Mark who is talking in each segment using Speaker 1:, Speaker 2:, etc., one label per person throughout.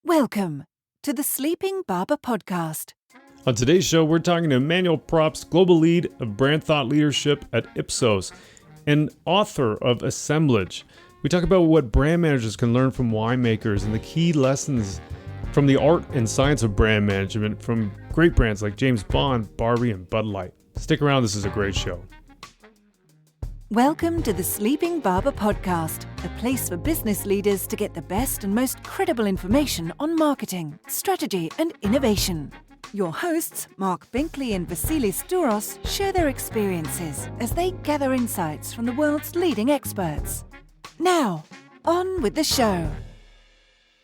Speaker 1: Welcome to the Sleeping Barber Podcast.
Speaker 2: On today's show, we're talking to Emmanuel Probst, Global Lead of Brand Thought Leadership at Ipsos and author of Assemblage. We talk about what brand managers can learn from winemakers and the key lessons from the art and science of brand management from great brands like James Bond, Barbie, and Bud Light. Stick around, this is a great show.
Speaker 1: Welcome to the Sleeping Barber Podcast, a place for business leaders to get the best and most credible information on marketing, strategy, and innovation. Your hosts, Marc Binkley and Vasilis Douros, share their experiences as they gather insights from the world's leading experts. Now, on with the show.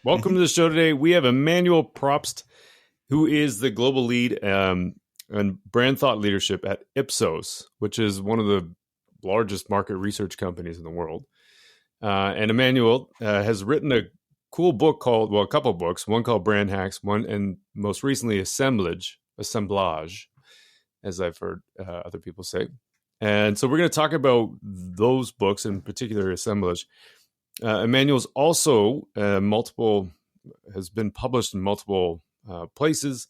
Speaker 2: Welcome to the show today. We have Emmanuel Probst, who is the Global Lead and Brand Thought Leadership at Ipsos, which is one of the largest market research companies in the world. And Emmanuel has written a cool book called, a couple books, one called Brand Hacks, and most recently Assemblage, as I've heard other people say. And so we're going to talk about those books, in particular Assemblage. Emmanuel's also has been published in multiple places,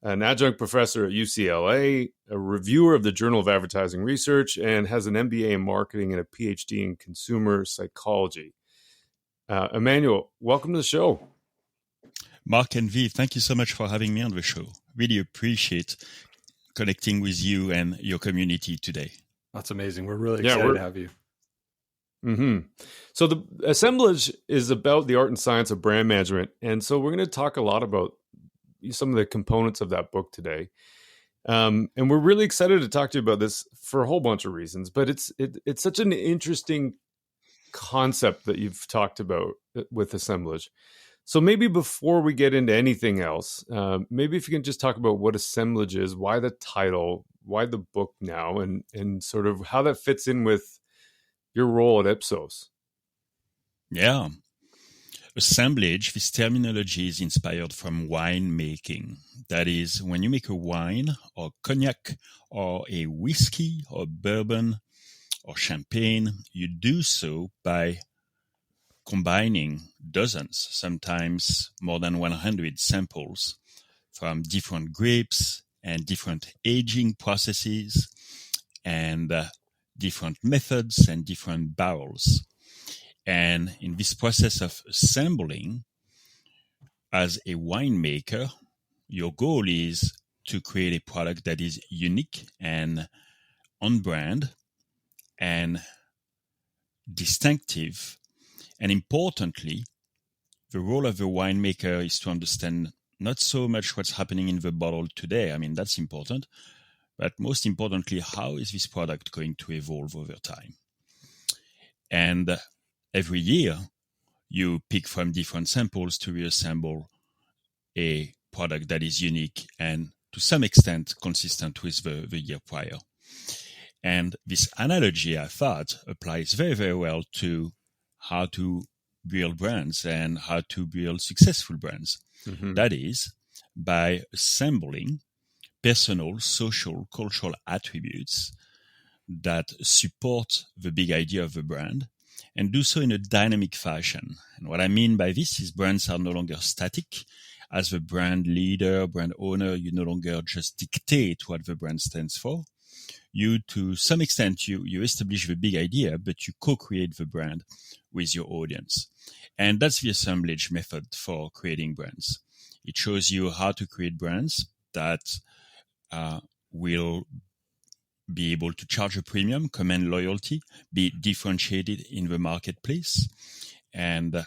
Speaker 2: an adjunct professor at UCLA, a reviewer of the Journal of Advertising Research, and has an MBA in marketing and a PhD in consumer psychology. Emmanuel, welcome to the show.
Speaker 3: Marc and V, thank you so much for having me on the show. Really appreciate connecting with you and your community today.
Speaker 4: That's amazing. We're really excited to have you.
Speaker 2: Mm-hmm. So the Assemblage is about the art and science of brand management. And so we're going to talk a lot about some of the components of that book today. And we're really excited to talk to you about this for a whole bunch of reasons, but it's such an interesting concept that you've talked about with Assemblage. So maybe before we get into anything else, maybe if you can just talk about what Assemblage is, why the title, why the book now, and sort of how that fits in with your role at Ipsos.
Speaker 3: Yeah. Assemblage, this terminology is inspired from winemaking. That is, when you make a wine or cognac or a whiskey or bourbon or champagne, you do so by combining dozens, sometimes more than 100 samples from different grapes and different aging processes and different methods and different barrels. And in this process of assembling, as a winemaker, your goal is to create a product that is unique and on brand and distinctive. And importantly, the role of the winemaker is to understand not so much what's happening in the bottle today. I mean, that's important. But most importantly, how is this product going to evolve over time? And every year, you pick from different samples to reassemble a product that is unique and to some extent consistent with the year prior. And this analogy, I thought, applies very, very well to how to build brands and how to build successful brands. Mm-hmm. That is, by assembling personal, social, cultural attributes that support the big idea of the brand and do so in a dynamic fashion. And what I mean by this is brands are no longer static. As the brand leader, brand owner, you no longer just dictate what the brand stands for. You, to some extent, you establish the big idea, but you co-create the brand with your audience. And that's the assemblage method for creating brands. It shows you how to create brands that will be able to charge a premium, command loyalty, be differentiated in the marketplace, and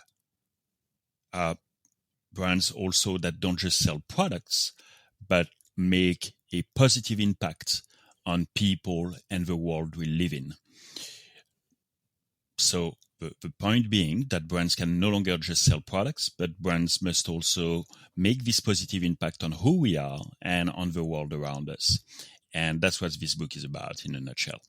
Speaker 3: brands also that don't just sell products, but make a positive impact on people and the world we live in. So the point being that brands can no longer just sell products, but brands must also make this positive impact on who we are and on the world around us. And that's what this book is about in a nutshell.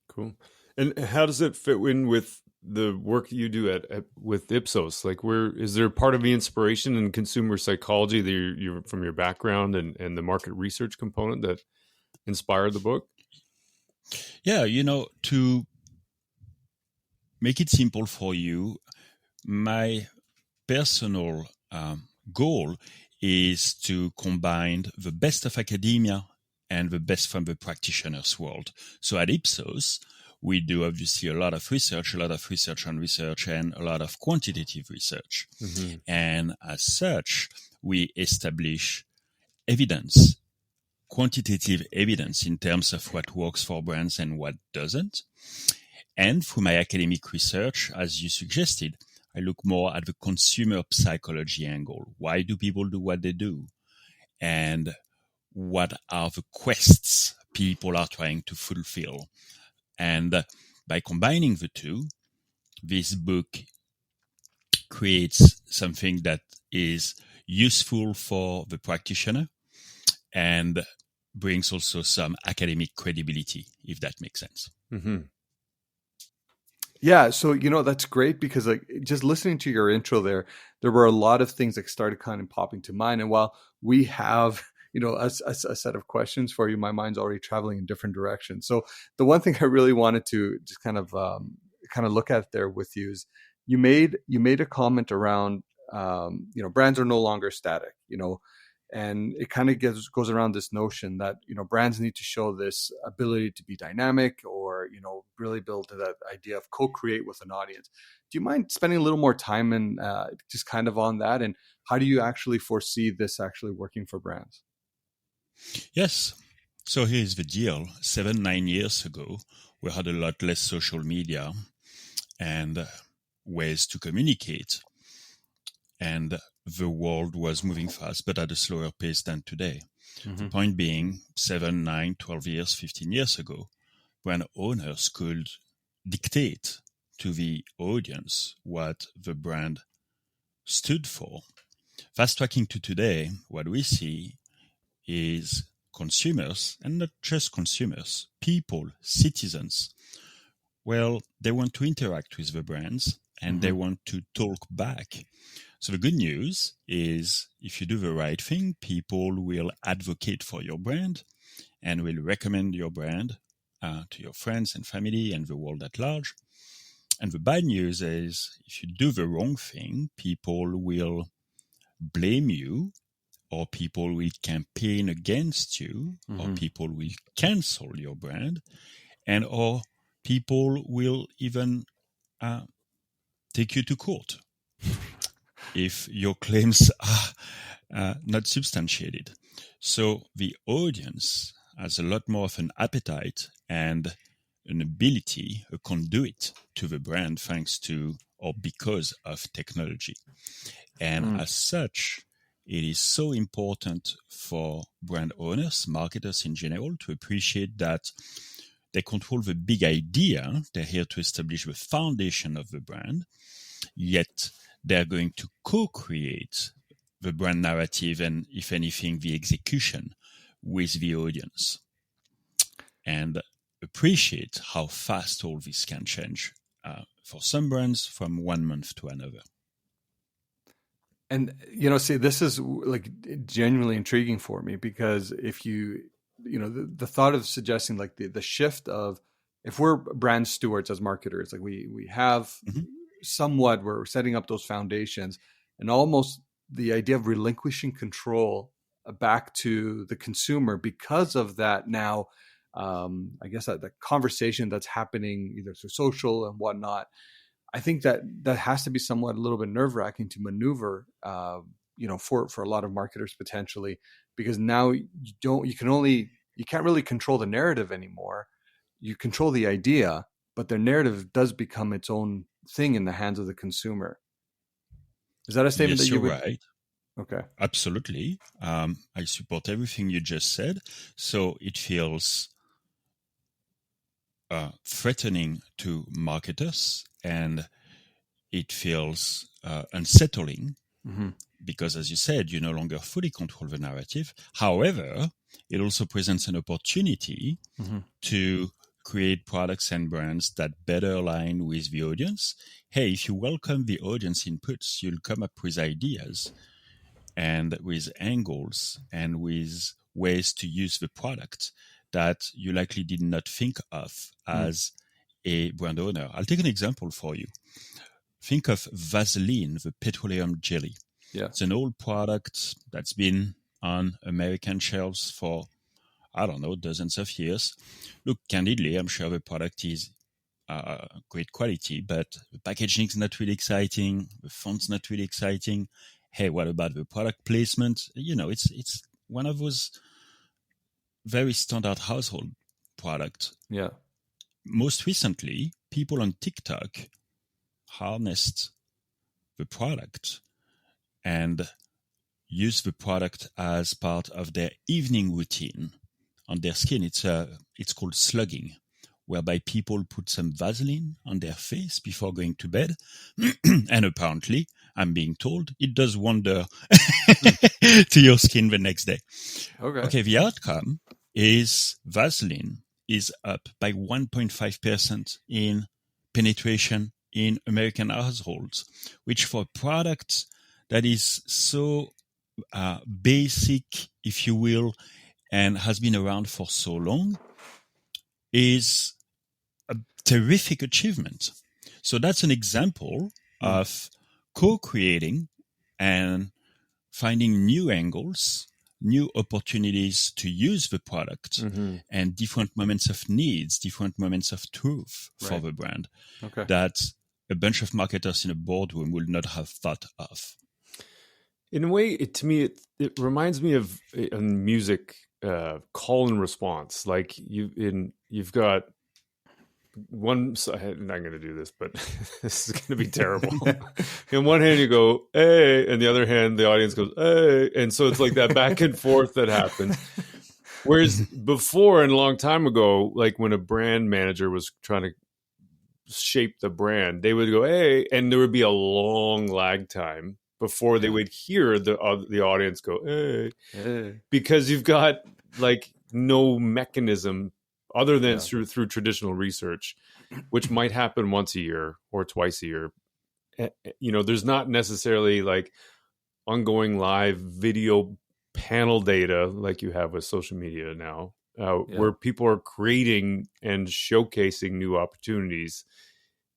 Speaker 2: Cool. And how does it fit in with the work that you do with Ipsos? Like, is there part of the inspiration in consumer psychology that you're from your background and the market research component that inspired the book?
Speaker 3: Yeah, to make it simple for you, my personal goal is to combine the best of academia and the best from the practitioner's world. So at Ipsos, we do obviously a lot of research on research, and a lot of quantitative research. Mm-hmm. And as such, we establish evidence, quantitative evidence in terms of what works for brands and what doesn't. And through my academic research, as you suggested, I look more at the consumer psychology angle. Why do people do what they do? And what are the quests people are trying to fulfill? And by combining the two, this book creates something that is useful for the practitioner and brings also some academic credibility, if that makes sense.
Speaker 4: Mm-hmm. Yeah, so, that's great because just listening to your intro there were a lot of things that started kind of popping to mind. And while we have, a set of questions for you, my mind's already traveling in different directions. So the one thing I really wanted to just kind of look at there with you is you made a comment around, brands are no longer static, and it kind of goes around this notion that, brands need to show this ability to be dynamic or, really build to that idea of co-create with an audience. Do you mind spending a little more time and just kind of on that? And how do you actually foresee this actually working for brands?
Speaker 3: Yes. So here's the deal. 7-9 years ago, we had a lot less social media and ways to communicate. And the world was moving fast, but at a slower pace than today. Mm-hmm. The point being, 7, 9, 12 years, 15 years ago, brand owners could dictate to the audience what the brand stood for. Fast tracking to today, what we see is consumers, and not just consumers, people, citizens. Well, they want to interact with the brands and they want to talk back. So the good news is if you do the right thing, people will advocate for your brand and will recommend your brand to your friends and family and the world at large. And the bad news is if you do the wrong thing, people will blame you, or people will campaign against you, or people will cancel your brand, and or people will even take you to court if your claims are not substantiated. So the audience has a lot more of an appetite and an ability, a conduit to the brand thanks to or because of technology. And as such, it is so important for brand owners, marketers in general, to appreciate that they control the big idea. They're here to establish the foundation of the brand, yet they're going to co-create the brand narrative and, if anything, the execution with the audience. And appreciate how fast all this can change for some brands from one month to another.
Speaker 4: And, see, this is genuinely intriguing for me because if the thought of suggesting the shift of if we're brand stewards as marketers, we have somewhat, we're setting up those foundations and almost the idea of relinquishing control back to the consumer because of that now, I guess that the conversation that's happening either through social and whatnot, I think that has to be somewhat a little bit nerve-wracking to maneuver, for a lot of marketers potentially, because now you can't really control the narrative anymore. You control the idea, but the narrative does become its own thing in the hands of the consumer. Is that a statement that you would?
Speaker 3: Right.
Speaker 4: Okay.
Speaker 3: Absolutely. I support everything you just said. So it feels threatening to marketers and it feels unsettling because, as you said, you no longer fully control the narrative. However, it also presents an opportunity to create products and brands that better align with the audience. Hey, if you welcome the audience inputs, you'll come up with ideas and with angles and with ways to use the product that you likely did not think of as a brand owner. I'll take an example for you. Think of Vaseline, the petroleum jelly.
Speaker 4: Yeah.
Speaker 3: It's an old product that's been on American shelves for, I don't know, dozens of years. Look, candidly, I'm sure the product is great quality, but the packaging is not really exciting. The font's not really exciting. Hey, what about the product placement? It's one of those very standard household products.
Speaker 4: Yeah.
Speaker 3: Most recently, people on TikTok harnessed the product and use the product as part of their evening routine on their skin. It's called slugging, whereby people put some Vaseline on their face before going to bed. And apparently, I'm being told, it does wonder to your skin the next day. Okay, the outcome is Vaseline is up by 1.5% in penetration in American households, which for a product that is so basic, if you will, and has been around for so long, is a terrific achievement. So that's an example of co-creating and finding new angles, new opportunities to use the product, and different moments of needs, different moments of truth for the brand that a bunch of marketers in a boardroom would not have thought of.
Speaker 2: In a way, to me, it reminds me of music call and response. Like you've got one. I'm not going to do this, but this is going to be terrible. In one hand, you go "hey," and the other hand, the audience goes "hey," and so it's like that back and forth that happens. Whereas before, and a long time ago, like when a brand manager was trying to shape the brand, they would go "hey," and there would be a long lag time before they would hear the audience go hey, because you've got like no mechanism other than through traditional research, which might happen once a year or twice a year. There's not necessarily like ongoing live video panel data like you have with social media now, where people are creating and showcasing new opportunities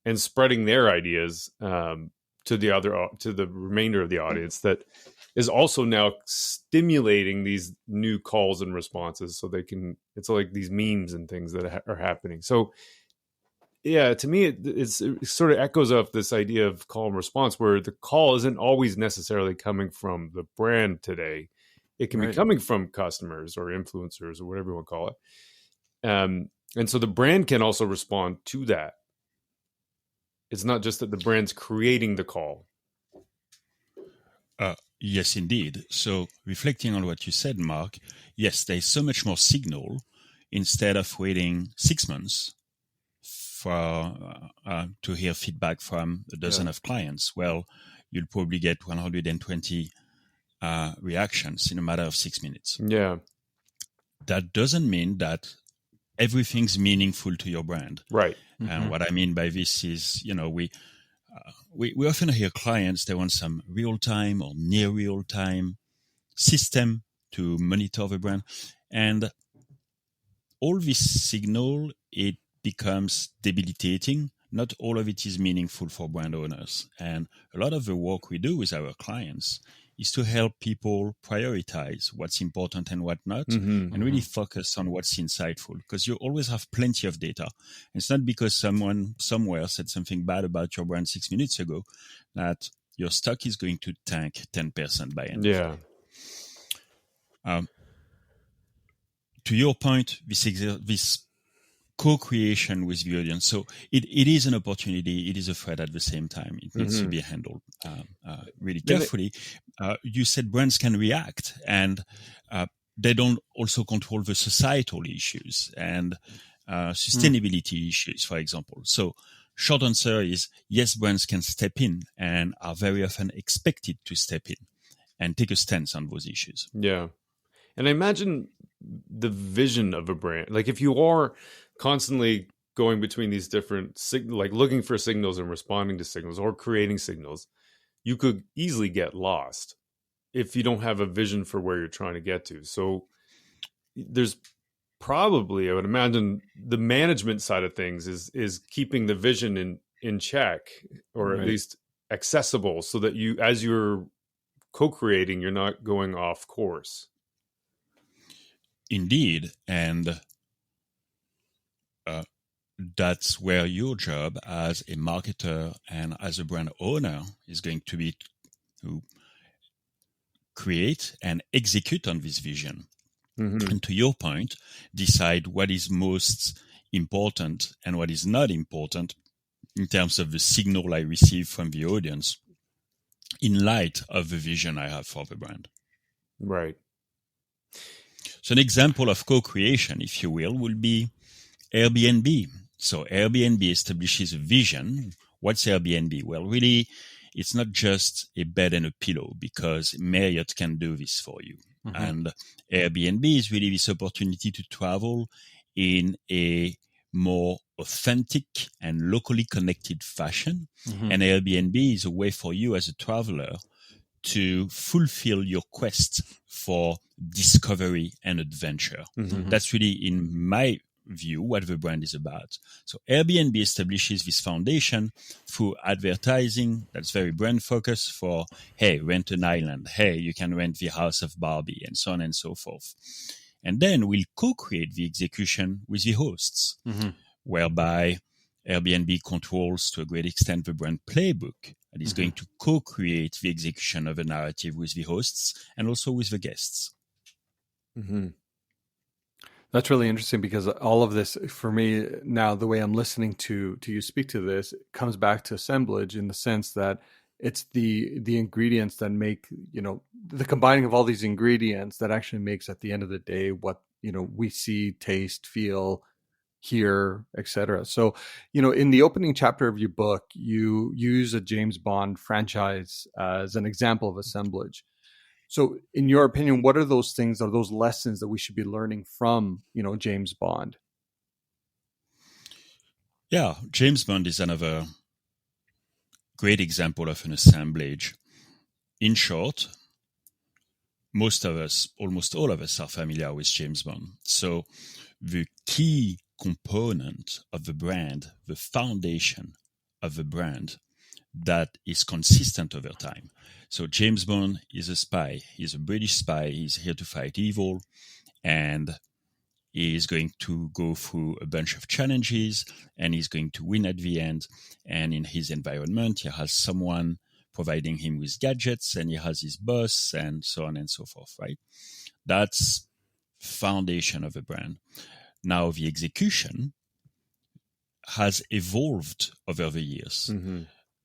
Speaker 2: and spreading their ideas to the remainder of the audience that is also now stimulating these new calls and responses. So it's like these memes and things that are happening. So yeah, to me, it sort of echoes of this idea of call and response, where the call isn't always necessarily coming from the brand today. It can be coming from customers or influencers or whatever you want to call it. And so the brand can also respond to that. It's not just that the brand's creating the call.
Speaker 3: Yes, indeed. So reflecting on what you said, Marc, yes, there's so much more signal instead of waiting 6 months for to hear feedback from a dozen of clients. Well, you'll probably get 120 reactions in a matter of 6 minutes.
Speaker 2: Yeah.
Speaker 3: That doesn't mean that everything's meaningful to your brand.
Speaker 2: Right.
Speaker 3: And what I mean by this is, we often hear clients, they want some real-time or near real-time system to monitor the brand. And all this signal, it becomes debilitating. Not all of it is meaningful for brand owners. And a lot of the work we do with our clients is to help people prioritize what's important and what not, and really focus on what's insightful, because you always have plenty of data. It's not because someone somewhere said something bad about your brand 6 minutes ago that your stock is going to tank 10% by end of day. To your point, this co-creation with the audience. So it is an opportunity. It is a threat at the same time. It needs to be handled really carefully. You said brands can react, and they don't also control the societal issues and sustainability issues, for example. So short answer is yes, brands can step in and are very often expected to step in and take a stance on those issues.
Speaker 2: Yeah. And I imagine the vision of a brand, like if you are constantly going between these different like looking for signals and responding to signals or creating signals, you could easily get lost if you don't have a vision for where you're trying to get to. So there's probably, I would imagine, the management side of things is keeping the vision in check, or at least accessible, so that you, as you're co-creating, you're not going off course.
Speaker 3: Indeed. And that's where your job as a marketer and as a brand owner is going to be to create and execute on this vision.
Speaker 2: Mm-hmm.
Speaker 3: And to your point, decide what is most important and what is not important in terms of the signal I receive from the audience in light of the vision I have for the brand.
Speaker 2: Right.
Speaker 3: So an example of co-creation, if you will be Airbnb. So Airbnb establishes a vision. What's Airbnb? Well, really, it's not just a bed and a pillow, because Marriott can do this for you. Mm-hmm. And Airbnb is really this opportunity to travel in a more authentic and locally connected fashion. Mm-hmm. And Airbnb is a way for you as a traveler to fulfill your quest for discovery and adventure. Mm-hmm. That's really, in my view, what the brand is about. So Airbnb establishes this foundation through advertising that's very brand focused for, hey, rent an island. Hey, you can rent the house of Barbie, and so on and so forth. And then we'll co-create the execution with the hosts, mm-hmm. whereby Airbnb controls to a great extent the brand playbook and is mm-hmm. going to co-create the execution of a narrative with the hosts and also with the guests.
Speaker 2: Mm-hmm.
Speaker 4: That's really interesting, because all of this, for me now, the way I'm listening to you speak to this, comes back to Assemblage, in the sense that it's the ingredients that make, the combining of all these ingredients that actually makes, at the end of the day, what, we see, taste, feel, hear, etc. So, in the opening chapter of your book, you use a James Bond franchise as an example of Assemblage. So in your opinion, what are those things, or those lessons that we should be learning from, James Bond?
Speaker 3: Yeah, James Bond is another great example of an assemblage. In short, most of us, almost all of us, are familiar with James Bond. So the key component of the brand, the foundation of the brand, that is consistent over time. So James Bond is a spy. He's a British spy. He's here to fight evil, and he is going to go through a bunch of challenges, and he's going to win at the end. And in his environment, he has someone providing him with gadgets, and he has his boss, and so on and so forth, right? That's foundation of a brand. Now, the execution has evolved over the years. Mm-hmm.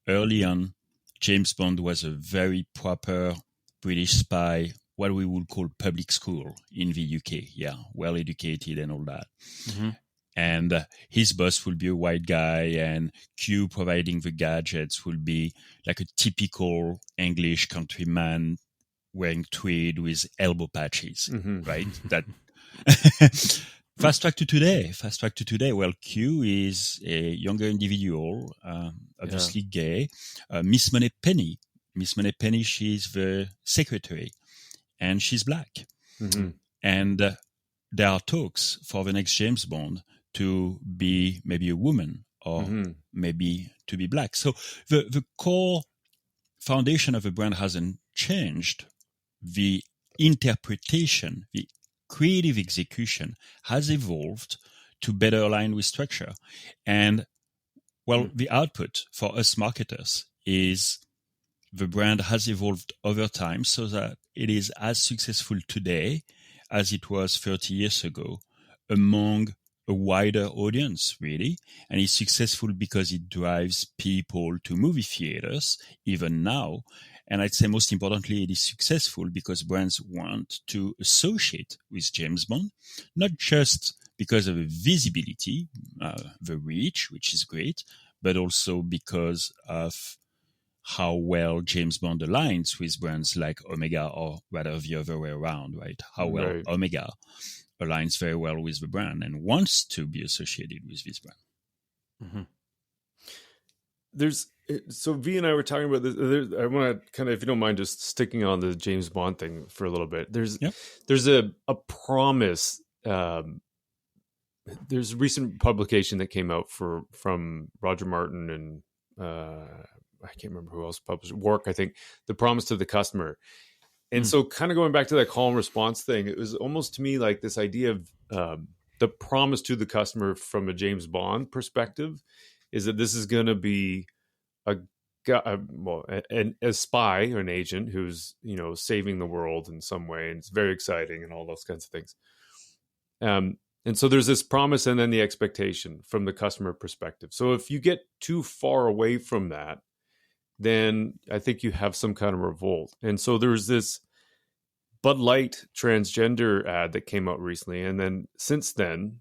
Speaker 3: Early on, James Bond was a very proper British spy, what we would call public school in the UK. Yeah, well educated and all that. Mm-hmm. And his boss will be a white guy, and Q providing the gadgets will be like a typical English countryman wearing tweed with elbow patches, mm-hmm. right? That Fast track to today. Well, Q is a younger individual, obviously gay. Miss Moneypenny, she's the secretary, and she's black. Mm-hmm. And there are talks for the next James Bond to be maybe a woman, or mm-hmm. maybe to be black. So the core foundation of a brand hasn't changed. The interpretation, the creative execution has evolved to better align with structure. And, well, the output for us marketers is the brand has evolved over time so that it is as successful today as it was 30 years ago among a wider audience, really. And it's successful because it drives people to movie theaters, even now. And I'd say most importantly, it is successful because brands want to associate with James Bond, not just because of the visibility, the reach, which is great, but also because of how well James Bond aligns with brands like Omega, or rather the other way around, right? How well Omega aligns very well with the brand and wants to be associated with this brand.
Speaker 2: Mm-hmm. So V and I were talking about this. I want to kind of, if you don't mind, just sticking on the James Bond thing for a little bit. There's a promise. There's a recent publication that came out from Roger Martin and I can't remember who else published, Work, I think, The Promise to the Customer. And so kind of going back to that call and response thing, it was almost to me like this idea of the promise to the customer from a James Bond perspective is that this is going to be a spy or an agent who's, saving the world in some way. And it's very exciting and all those kinds of things. And so there's this promise and then the expectation from the customer perspective. So if you get too far away from that, then I think you have some kind of revolt. And so there's this Bud Light transgender ad that came out recently. And then since then,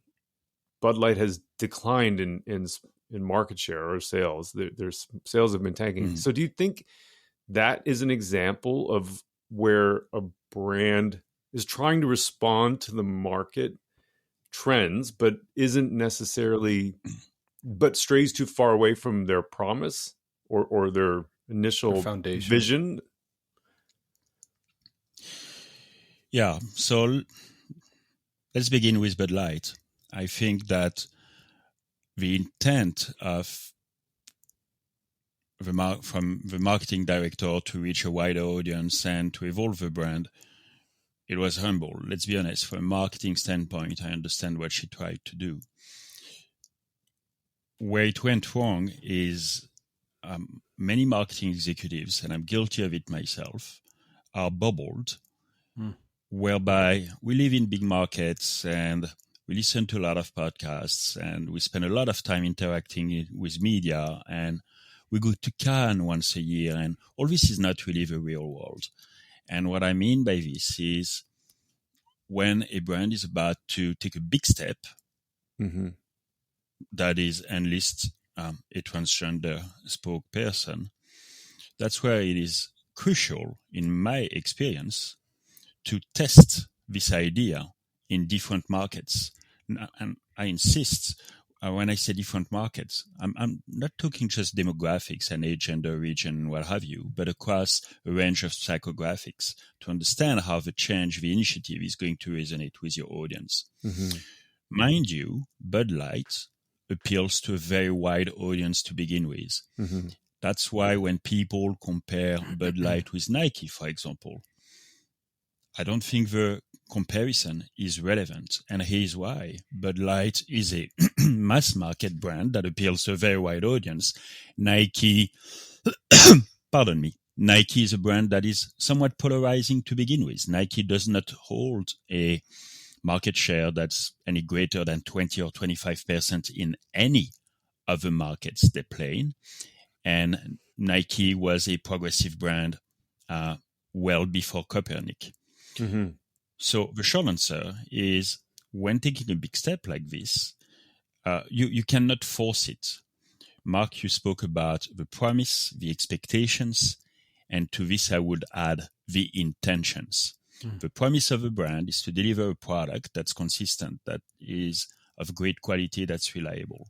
Speaker 2: Bud Light has declined in market share or sales. Their sales have been tanking. So do you think that is an example of where a brand is trying to respond to the market trends, but isn't necessarily, but strays too far away from their promise or their initial
Speaker 4: foundation
Speaker 2: vision?
Speaker 3: Yeah. So let's begin with Bud Light. I think that the intent of from the marketing director to reach a wider audience and to evolve the brand, it was humble. Let's be honest. From a marketing standpoint, I understand what she tried to do. Where it went wrong is many marketing executives, and I'm guilty of it myself, are bubbled, whereby we live in big markets and we listen to a lot of podcasts and we spend a lot of time interacting with media and we go to Cannes once a year, and all this is not really the real world. And what I mean by this is when a brand is about to take a big step, that is enlist a transgender spokesperson, that's where it is crucial, in my experience, to test this idea in different markets. And I insist, when I say different markets, I'm not talking just demographics and age, gender, region, what have you, but across a range of psychographics to understand how the change, the initiative is going to resonate with your audience. Mind you, Bud Light appeals to a very wide audience to begin with. That's why when people compare Bud Light with Nike, for example, I don't think the comparison is relevant. And here's why. Bud Light is a mass market brand that appeals to a very wide audience. Nike, Nike is a brand that is somewhat polarizing to begin with. Nike does not hold a market share that's any greater than 20 or 25% in any of the markets they play in. And Nike was a progressive brand well before Copernic. So the short answer is, when taking a big step like this, you cannot force it. Marc, you spoke about the promise, the expectations, and to this I would add the intentions. The promise of a brand is to deliver a product that's consistent, that is of great quality, that's reliable.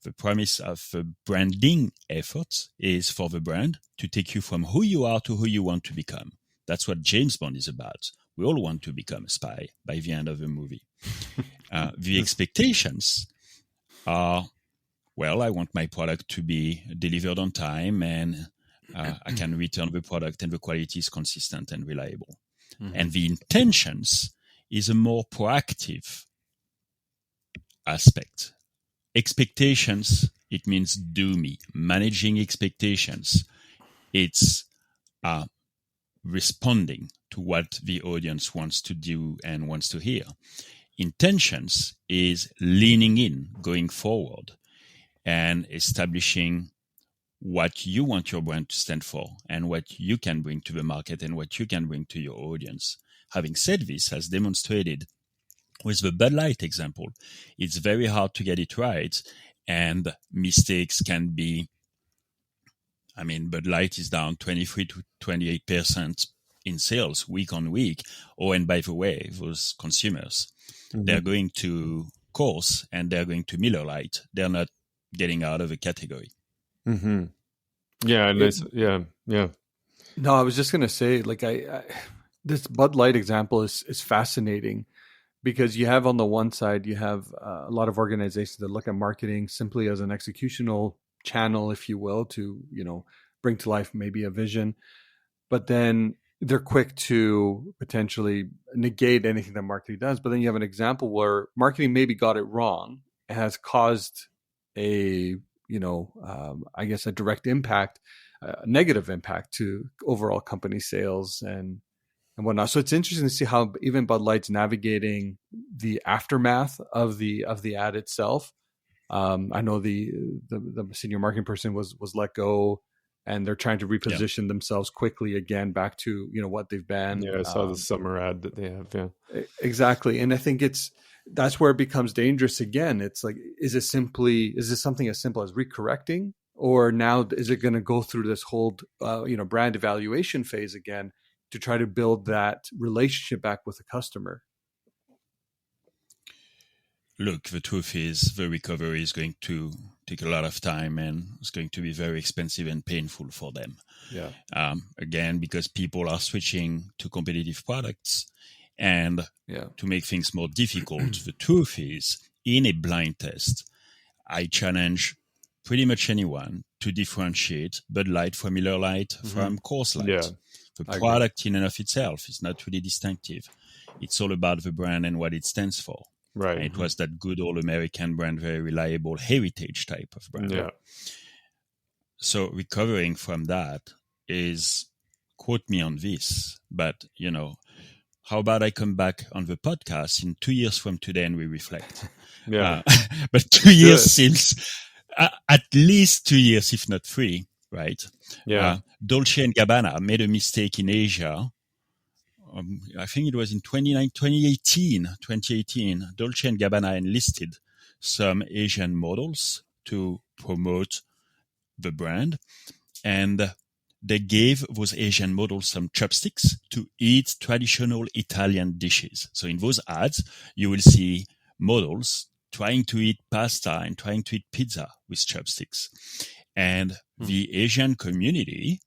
Speaker 3: The promise of the branding effort is for the brand to take you from who you are to who you want to become. That's what James Bond is about. We all want to become a spy by the end of the movie. The expectations are, well, I want my product to be delivered on time and I can return the product and the quality is consistent and reliable. And the intentions is a more proactive aspect. Expectations, it means do me. Managing expectations, it's responding to what the audience wants to do and wants to hear. Intentions is leaning in, going forward, and establishing what you want your brand to stand for and what you can bring to the market and what you can bring to your audience. Having said this, as demonstrated with the Bud Light example, it's very hard to get it right, and mistakes can be, Bud Light is down 23 to 28% in sales week on week. Oh, and by the way, those consumers, they're going to Coors and they're going to Miller Lite. They're not getting out of a category.
Speaker 2: Yeah, and
Speaker 4: No, I was just going to say, like, I this Bud Light example is fascinating, because you have on the one side, you have a lot of organizations that look at marketing simply as an executional channel, if you will, to, bring to life maybe a vision. But then they're quick to potentially negate anything that marketing does. But then you have an example where marketing maybe got it wrong, has caused a, I guess a direct impact, a negative impact to overall company sales and whatnot. So it's interesting to see how even Bud Light's navigating the aftermath of the ad itself. I know the senior marketing person was let go, and they're trying to reposition themselves quickly again back to what they've been.
Speaker 2: Yeah, I saw the summer ad that they have. Yeah,
Speaker 4: exactly. And I think that's where it becomes dangerous again. It's like, is this something as simple as recorrecting, or now is it going to go through this whole brand evaluation phase again to try to build that relationship back with the customer?
Speaker 3: Look, the truth is the recovery is going to take a lot of time, and it's going to be very expensive and painful for them.
Speaker 4: Yeah.
Speaker 3: Again, because people are switching to competitive products, and to make things more difficult, the truth is, in a blind test, I challenge pretty much anyone to differentiate Bud Light from Miller Lite from Coors Light.
Speaker 2: Yeah.
Speaker 3: The product in and of itself is not really distinctive. It's all about the brand and what it stands for.
Speaker 2: Right.
Speaker 3: And it was that good old American brand, very reliable heritage type of brand.
Speaker 2: Yeah.
Speaker 3: So recovering from that is, quote me on this, but how about I come back on the podcast in 2 years from today and we reflect?
Speaker 2: Yeah.
Speaker 3: But 2 years seems at least 2 years, if not 3, right?
Speaker 2: Yeah.
Speaker 3: Dolce & Gabbana made a mistake in Asia. I think it was in 2018, Dolce & Gabbana enlisted some Asian models to promote the brand, and they gave those Asian models some chopsticks to eat traditional Italian dishes. So in those ads, you will see models trying to eat pasta and trying to eat pizza with chopsticks. And the Asian community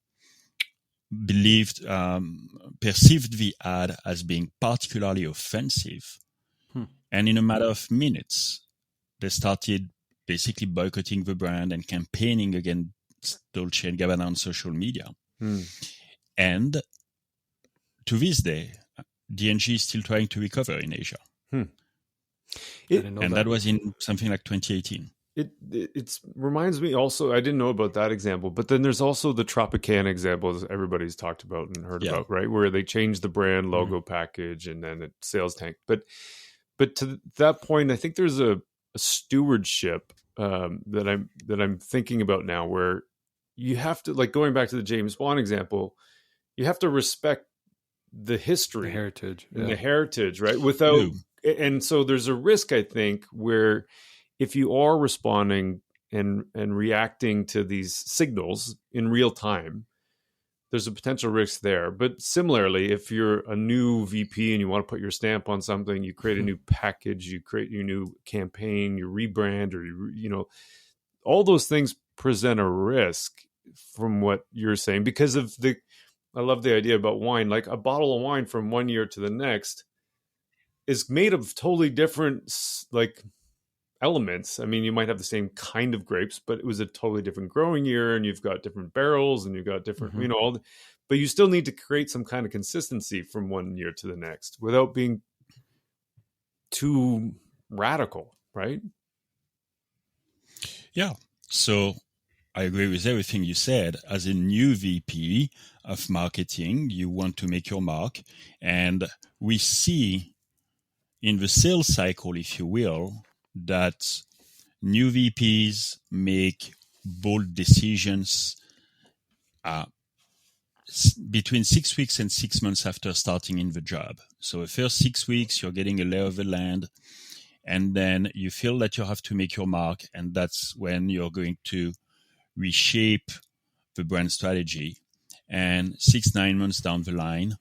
Speaker 3: perceived the ad as being particularly offensive. And in a matter of minutes, they started basically boycotting the brand and campaigning against Dolce & Gabbana on social media. And to this day, D&G is still trying to recover in Asia. That was in something like 2018.
Speaker 2: It reminds me also, I didn't know about that example, but then there's also the Tropicana example that everybody's talked about and heard about, right? Where they changed the brand logo package and then it sales tanked. But to that point, I think there's a stewardship that I'm thinking about now, where you have to, like going back to the James Bond example, you have to respect the history, the heritage, right? And so there's a risk, I think, where if you are responding and reacting to these signals in real time, there's a potential risk there. But similarly, if you're a new VP and you want to put your stamp on something, you create a new package, you create your new campaign, you rebrand, or all those things present a risk from what you're saying, because of I love the idea about wine. Like a bottle of wine from one year to the next is made of totally different elements. I mean, you might have the same kind of grapes, but it was a totally different growing year, and you've got different barrels, and you've got different, but you still need to create some kind of consistency from one year to the next without being too radical, right?
Speaker 3: Yeah. So I agree with everything you said. As a new VP of marketing, you want to make your mark. And we see in the sales cycle, if you will, that new VPs make bold decisions between 6 weeks and 6 months after starting in the job. So the first 6 weeks, you're getting a lay of the land, and then you feel that you have to make your mark, and that's when you're going to reshape the brand strategy. And 6-9 months down the line,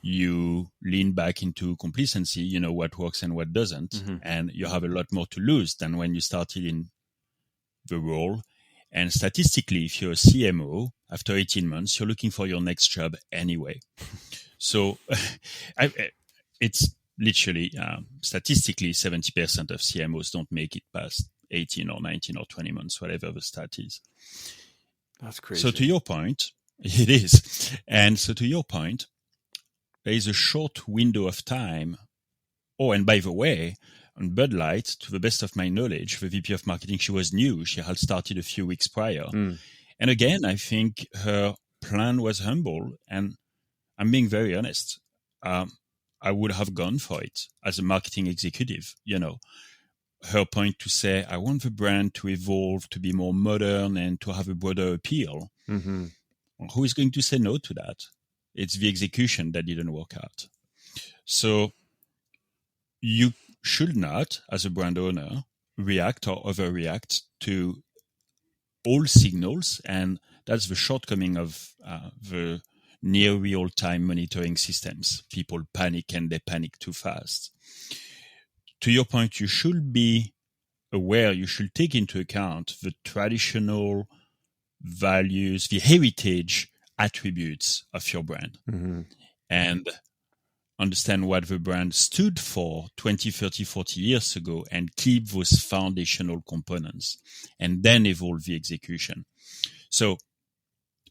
Speaker 3: you lean back into complacency, you know what works and what doesn't, and you have a lot more to lose than when you started in the role. And statistically, if you're a CMO, after 18 months, you're looking for your next job anyway. So it's literally, statistically, 70% of CMOs don't make it past 18 or 19 or 20 months, whatever the stat is.
Speaker 4: That's crazy.
Speaker 3: So to your point, it is. And so to your point, there is a short window of time. Oh, and by the way, on Bud Light, to the best of my knowledge, the VP of marketing, she was new. She had started a few weeks prior. And again, I think her plan was humble. And I'm being very honest. I would have gone for it as a marketing executive. You know, her point to say, I want the brand to evolve, to be more modern and to have a broader appeal.
Speaker 2: Mm-hmm.
Speaker 3: Who is going to say no to that? It's the execution that didn't work out. So you should not, as a brand owner, react or overreact to all signals. And that's the shortcoming of the near real-time monitoring systems. People panic and they panic too fast. To your point, you should be aware, you should take into account the traditional values, the heritage attributes of your brand, and understand what the brand stood for 20, 30, 40 years ago and keep those foundational components and then evolve the execution. So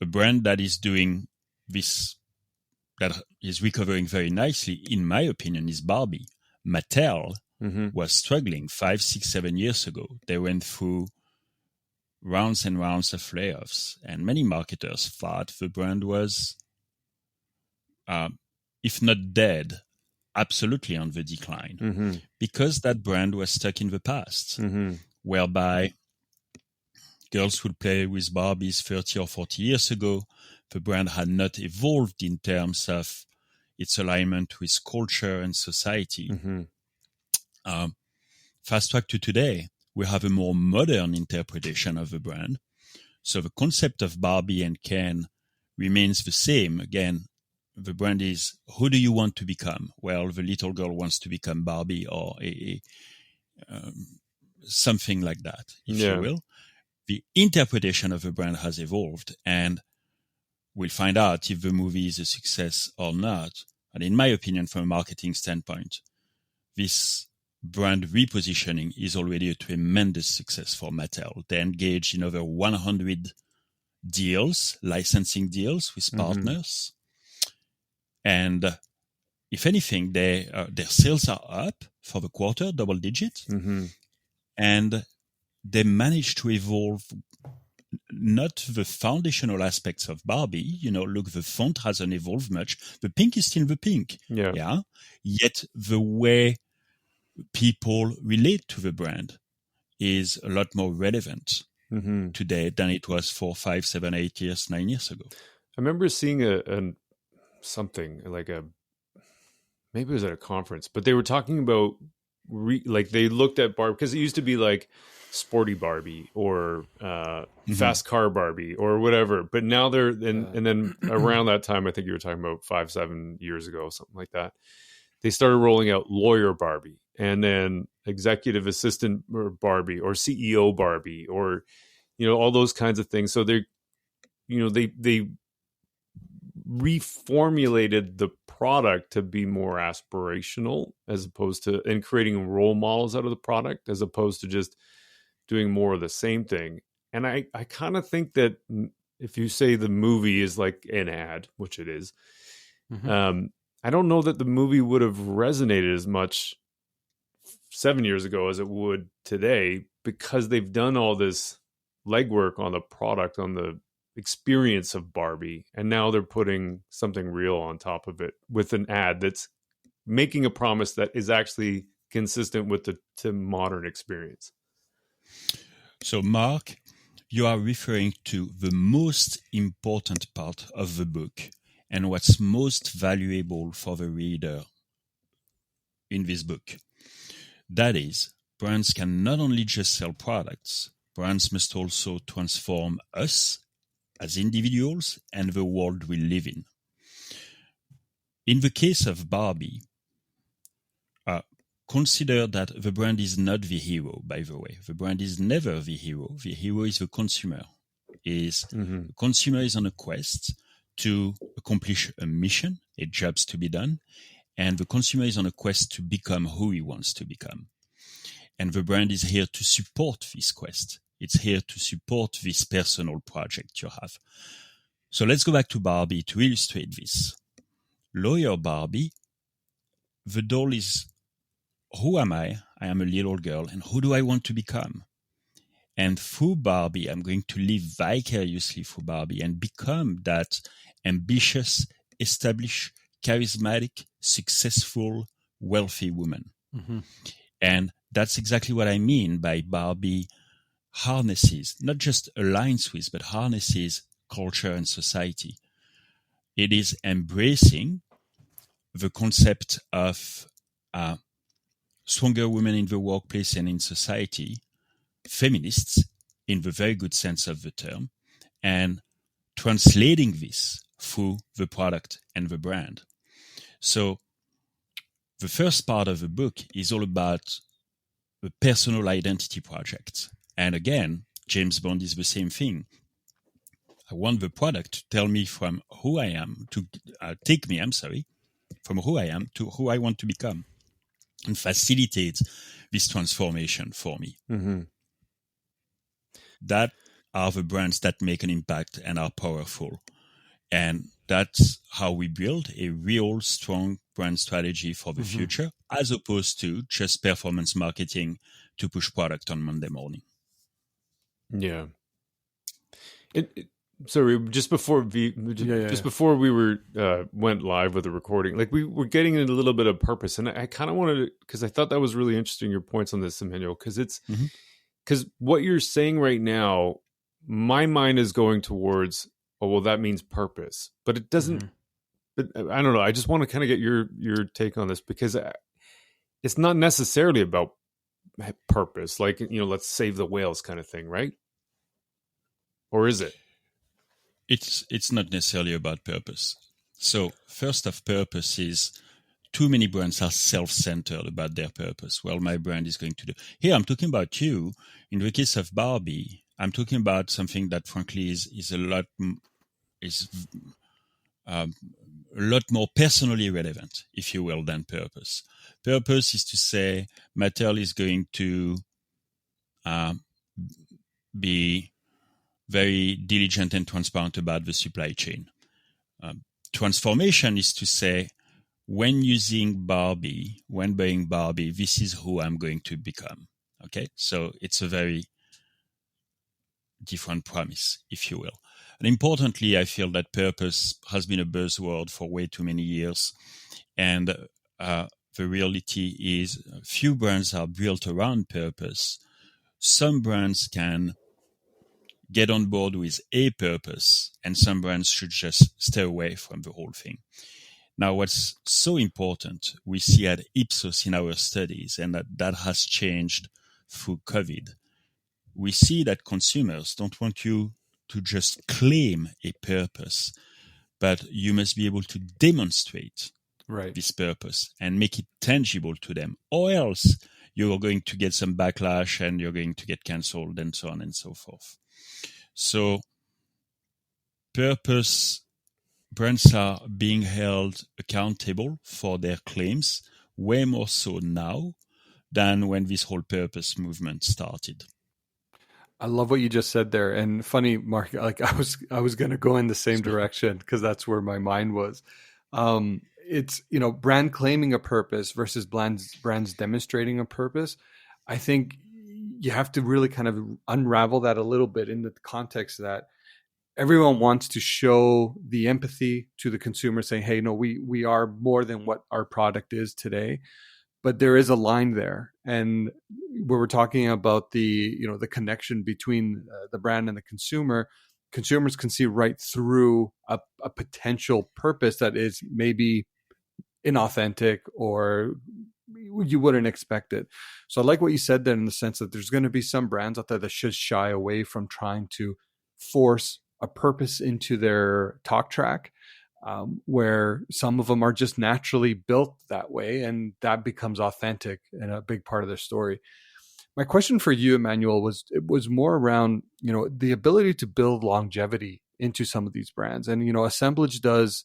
Speaker 3: a brand that is doing this, that is recovering very nicely, in my opinion, is Barbie. Mattel was struggling 5, 6, 7 years ago. They went through rounds and rounds of layoffs, and many marketers thought the brand was, if not dead, absolutely on the decline, because that brand was stuck in the past, whereby girls would play with Barbies 30 or 40 years ago. The brand had not evolved in terms of its alignment with culture and society. Fast track to today, we have a more modern interpretation of the brand. So the concept of Barbie and Ken remains the same. Again, the brand is, who do you want to become? Well, the little girl wants to become Barbie, or something like that, if you will. The interpretation of the brand has evolved, and we'll find out if the movie is a success or not. And in my opinion, from a marketing standpoint, this brand repositioning is already a tremendous success for Mattel. They engaged in over 100 deals, licensing deals with partners. And if anything, their sales are up for the quarter, double digit. And they managed to evolve not the foundational aspects of Barbie. You know, look, the font hasn't evolved much. The pink is still the pink. Yeah. Yet the way people relate to the brand is a lot more relevant today than it was 4, 5, 7, 8 years, 9 years ago.
Speaker 2: I remember seeing something like maybe it was at a conference, but they were talking about like they looked at Barbie, because it used to be like sporty Barbie or fast car Barbie or whatever, but now they're and then around that time, I think you were talking about 5, 7 years ago, something like that, they started rolling out lawyer Barbie, and then executive assistant Barbie, or CEO Barbie, or, you know, all those kinds of things. So they reformulated the product to be more aspirational, as opposed to, and creating role models out of the product, as opposed to just doing more of the same thing. And I kind of think that if you say the movie is like an ad, which it is, I don't know that the movie would have resonated as much 7 years ago as it would today, because they've done all this legwork on the product, on the experience of Barbie, and now they're putting something real on top of it with an ad that's making a promise that is actually consistent with the modern experience.
Speaker 3: So, Mark, you are referring to the most important part of the book and what's most valuable for the reader in this book. That is, brands can not only just sell products, brands must also transform us as individuals and the world we live in. In the case of Barbie, consider that the brand is not the hero, by the way. The brand is never the hero. The hero is the consumer. The consumer is on a quest to accomplish a mission, a job's to be done, and the consumer is on a quest to become who he wants to become. And the brand is here to support this quest. It's here to support this personal project you have. So let's go back to Barbie to illustrate this. Lawyer Barbie, the doll is, who am I? I am a little girl, and who do I want to become? And through Barbie, I'm going to live vicariously through Barbie and become that ambitious, established, charismatic, successful, wealthy woman. Mm-hmm. And that's exactly what I mean by Barbie harnesses, not just aligns with, but harnesses culture and society. It is embracing the concept of stronger women in the workplace and in society, feminists in the very good sense of the term, and translating this through the product and the brand. So the first part of the book is all about the personal identity project. And again, James Bond is the same thing. I want the product to tell me from who I am, to take me, from who I am to who I want to become, and facilitate this transformation for me. Mm-hmm. That are the brands that make an impact and are powerful. And that's how we build a real strong brand strategy for the future, as opposed to just performance marketing to push product on Monday morning.
Speaker 2: Yeah. Sorry, just before before we were went live with the recording, like we were getting into a little bit of purpose, and I kind of wanted to, because I thought that was really interesting, your points on this, Emmanuel, because it's because what you're saying right now, my mind is going towards, oh well, that means purpose, but it doesn't. But I don't know. I just want to kind of get your take on this, because it's not necessarily about purpose, like, let's save the whales kind of thing, right? Or is it?
Speaker 3: It's not necessarily about purpose. So first of purpose is too many brands are self-centered about their purpose. Well, my brand is going to do. Here, I'm talking about you. In the case of Barbie, I'm talking about something that frankly is a lot more personally relevant, if you will, than purpose. Purpose is to say Mattel is going to be very diligent and transparent about the supply chain. Transformation is to say, when buying Barbie, this is who I'm going to become. Okay, so it's a very different promise, if you will. And importantly, I feel that purpose has been a buzzword for way too many years. And the reality is few brands are built around purpose. Some brands can get on board with a purpose, and some brands should just stay away from the whole thing. Now, what's so important, we see at Ipsos in our studies, and that has changed through COVID. We see that consumers don't want you to just claim a purpose, but you must be able to demonstrate this purpose and make it tangible to them, or else you're going to get some backlash and you're going to get canceled and so on and so forth. So purpose, brands are being held accountable for their claims way more so now than when this whole purpose movement started.
Speaker 4: I love what you just said there. And funny, Marc, like I was going to go in the same direction, because that's where my mind was. It's, brand claiming a purpose versus brands demonstrating a purpose. I think you have to really kind of unravel that a little bit in the context that everyone wants to show the empathy to the consumer, saying, hey, no, we are more than what our product is today. But there is a line there. And where we're talking about the connection between the brand and the consumer, consumers can see right through a potential purpose that is maybe inauthentic or you wouldn't expect it. So I like what you said there, in the sense that there's going to be some brands out there that should shy away from trying to force a purpose into their talk track, where some of them are just naturally built that way, and that becomes authentic and a big part of their story. My question for you, Emmanuel, was more around, the ability to build longevity into some of these brands. And, Assemblage does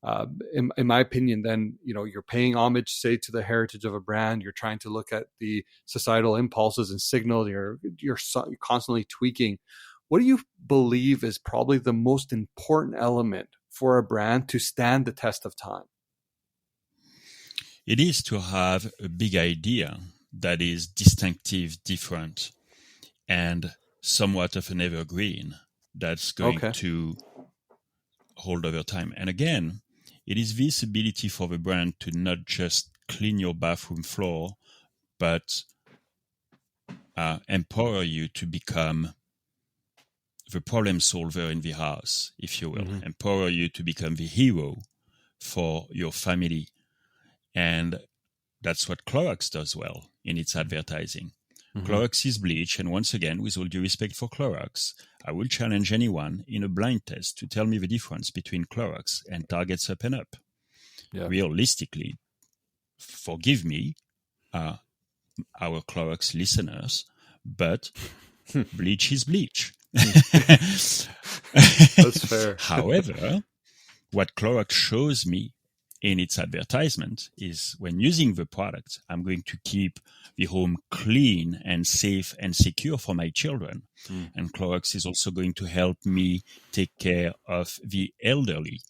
Speaker 4: in my opinion, then, you're paying homage, say, to the heritage of a brand. You're trying to look at the societal impulses and signals. You're constantly tweaking. What do you believe is probably the most important element for a brand to stand the test of time?
Speaker 3: It is to have a big idea that is distinctive, different, and somewhat of an evergreen that's going to hold over time. And again, it is this ability for the brand to not just clean your bathroom floor, but empower you to become the problem solver in the house, if you will. Empower you to become the hero for your family. And that's what Clorox does well in its advertising. Clorox is bleach, and once again, with all due respect for Clorox, I will challenge anyone in a blind test to tell me the difference between Clorox and Target's Up and Up. Yeah. Realistically, forgive me, our Clorox listeners, but bleach is bleach.
Speaker 4: That's fair.
Speaker 3: However, what Clorox shows me in its advertisement is when using the product, I'm going to keep the home clean and safe and secure for my children. And Clorox is also going to help me take care of the elderly.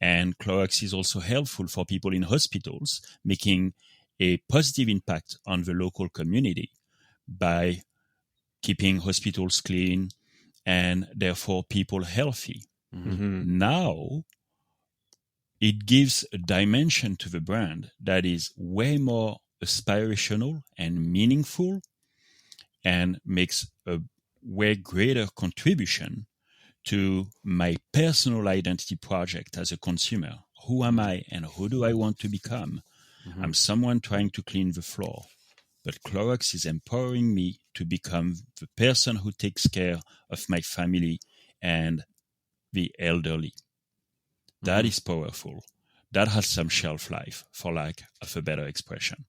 Speaker 3: And Clorox is also helpful for people in hospitals, making a positive impact on the local community by keeping hospitals clean and therefore people healthy. Now, it gives a dimension to the brand that is way more aspirational and meaningful and makes a way greater contribution to my personal identity project as a consumer. Who am I and who do I want to become? I'm someone trying to clean the floor, but Clorox is empowering me to become the person who takes care of my family and the elderly. That is powerful. That has some shelf life, for lack of a better expression.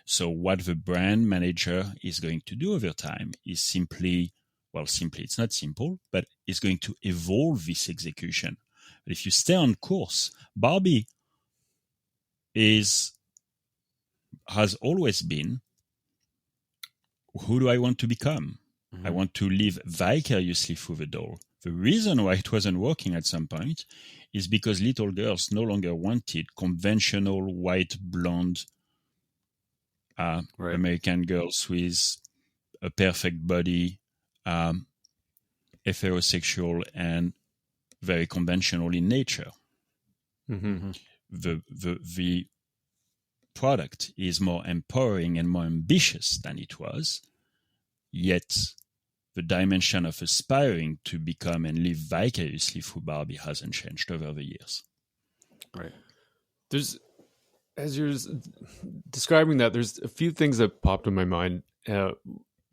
Speaker 3: So what the brand manager is going to do over time is simply, it's not simple, but it's going to evolve this execution. But if you stay on course, Barbie has always been, who do I want to become? I want to live vicariously through the doll. The reason why it wasn't working at some point is because little girls no longer wanted conventional white blonde American girls with a perfect body, heterosexual and very conventional in nature. The product is more empowering and more ambitious than it was, yet the dimension of aspiring to become and live vicariously through Barbie hasn't changed over the years.
Speaker 2: Right. As you're describing that, there's a few things that popped in my mind.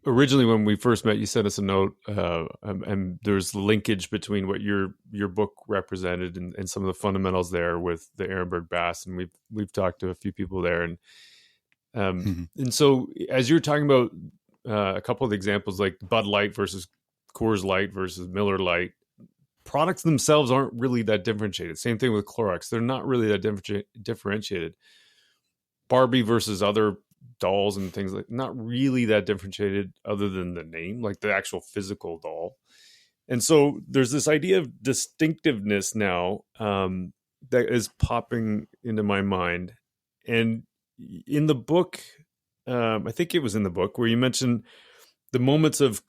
Speaker 2: Originally, when we first met, you sent us a note, and there's linkage between what your book represented and some of the fundamentals there with the Ehrenberg Bass, and we've talked to a few people there, and so as you're talking about a couple of the examples like Bud Light versus Coors Light versus Miller Lite, products themselves aren't really that differentiated. Same thing with Clorox. They're not really that differentiated. Barbie versus other dolls and things like not really that differentiated other than the name, like the actual physical doll. And so there's this idea of distinctiveness now that is popping into my mind. And in the book, I think it was in the book where you mentioned the moments of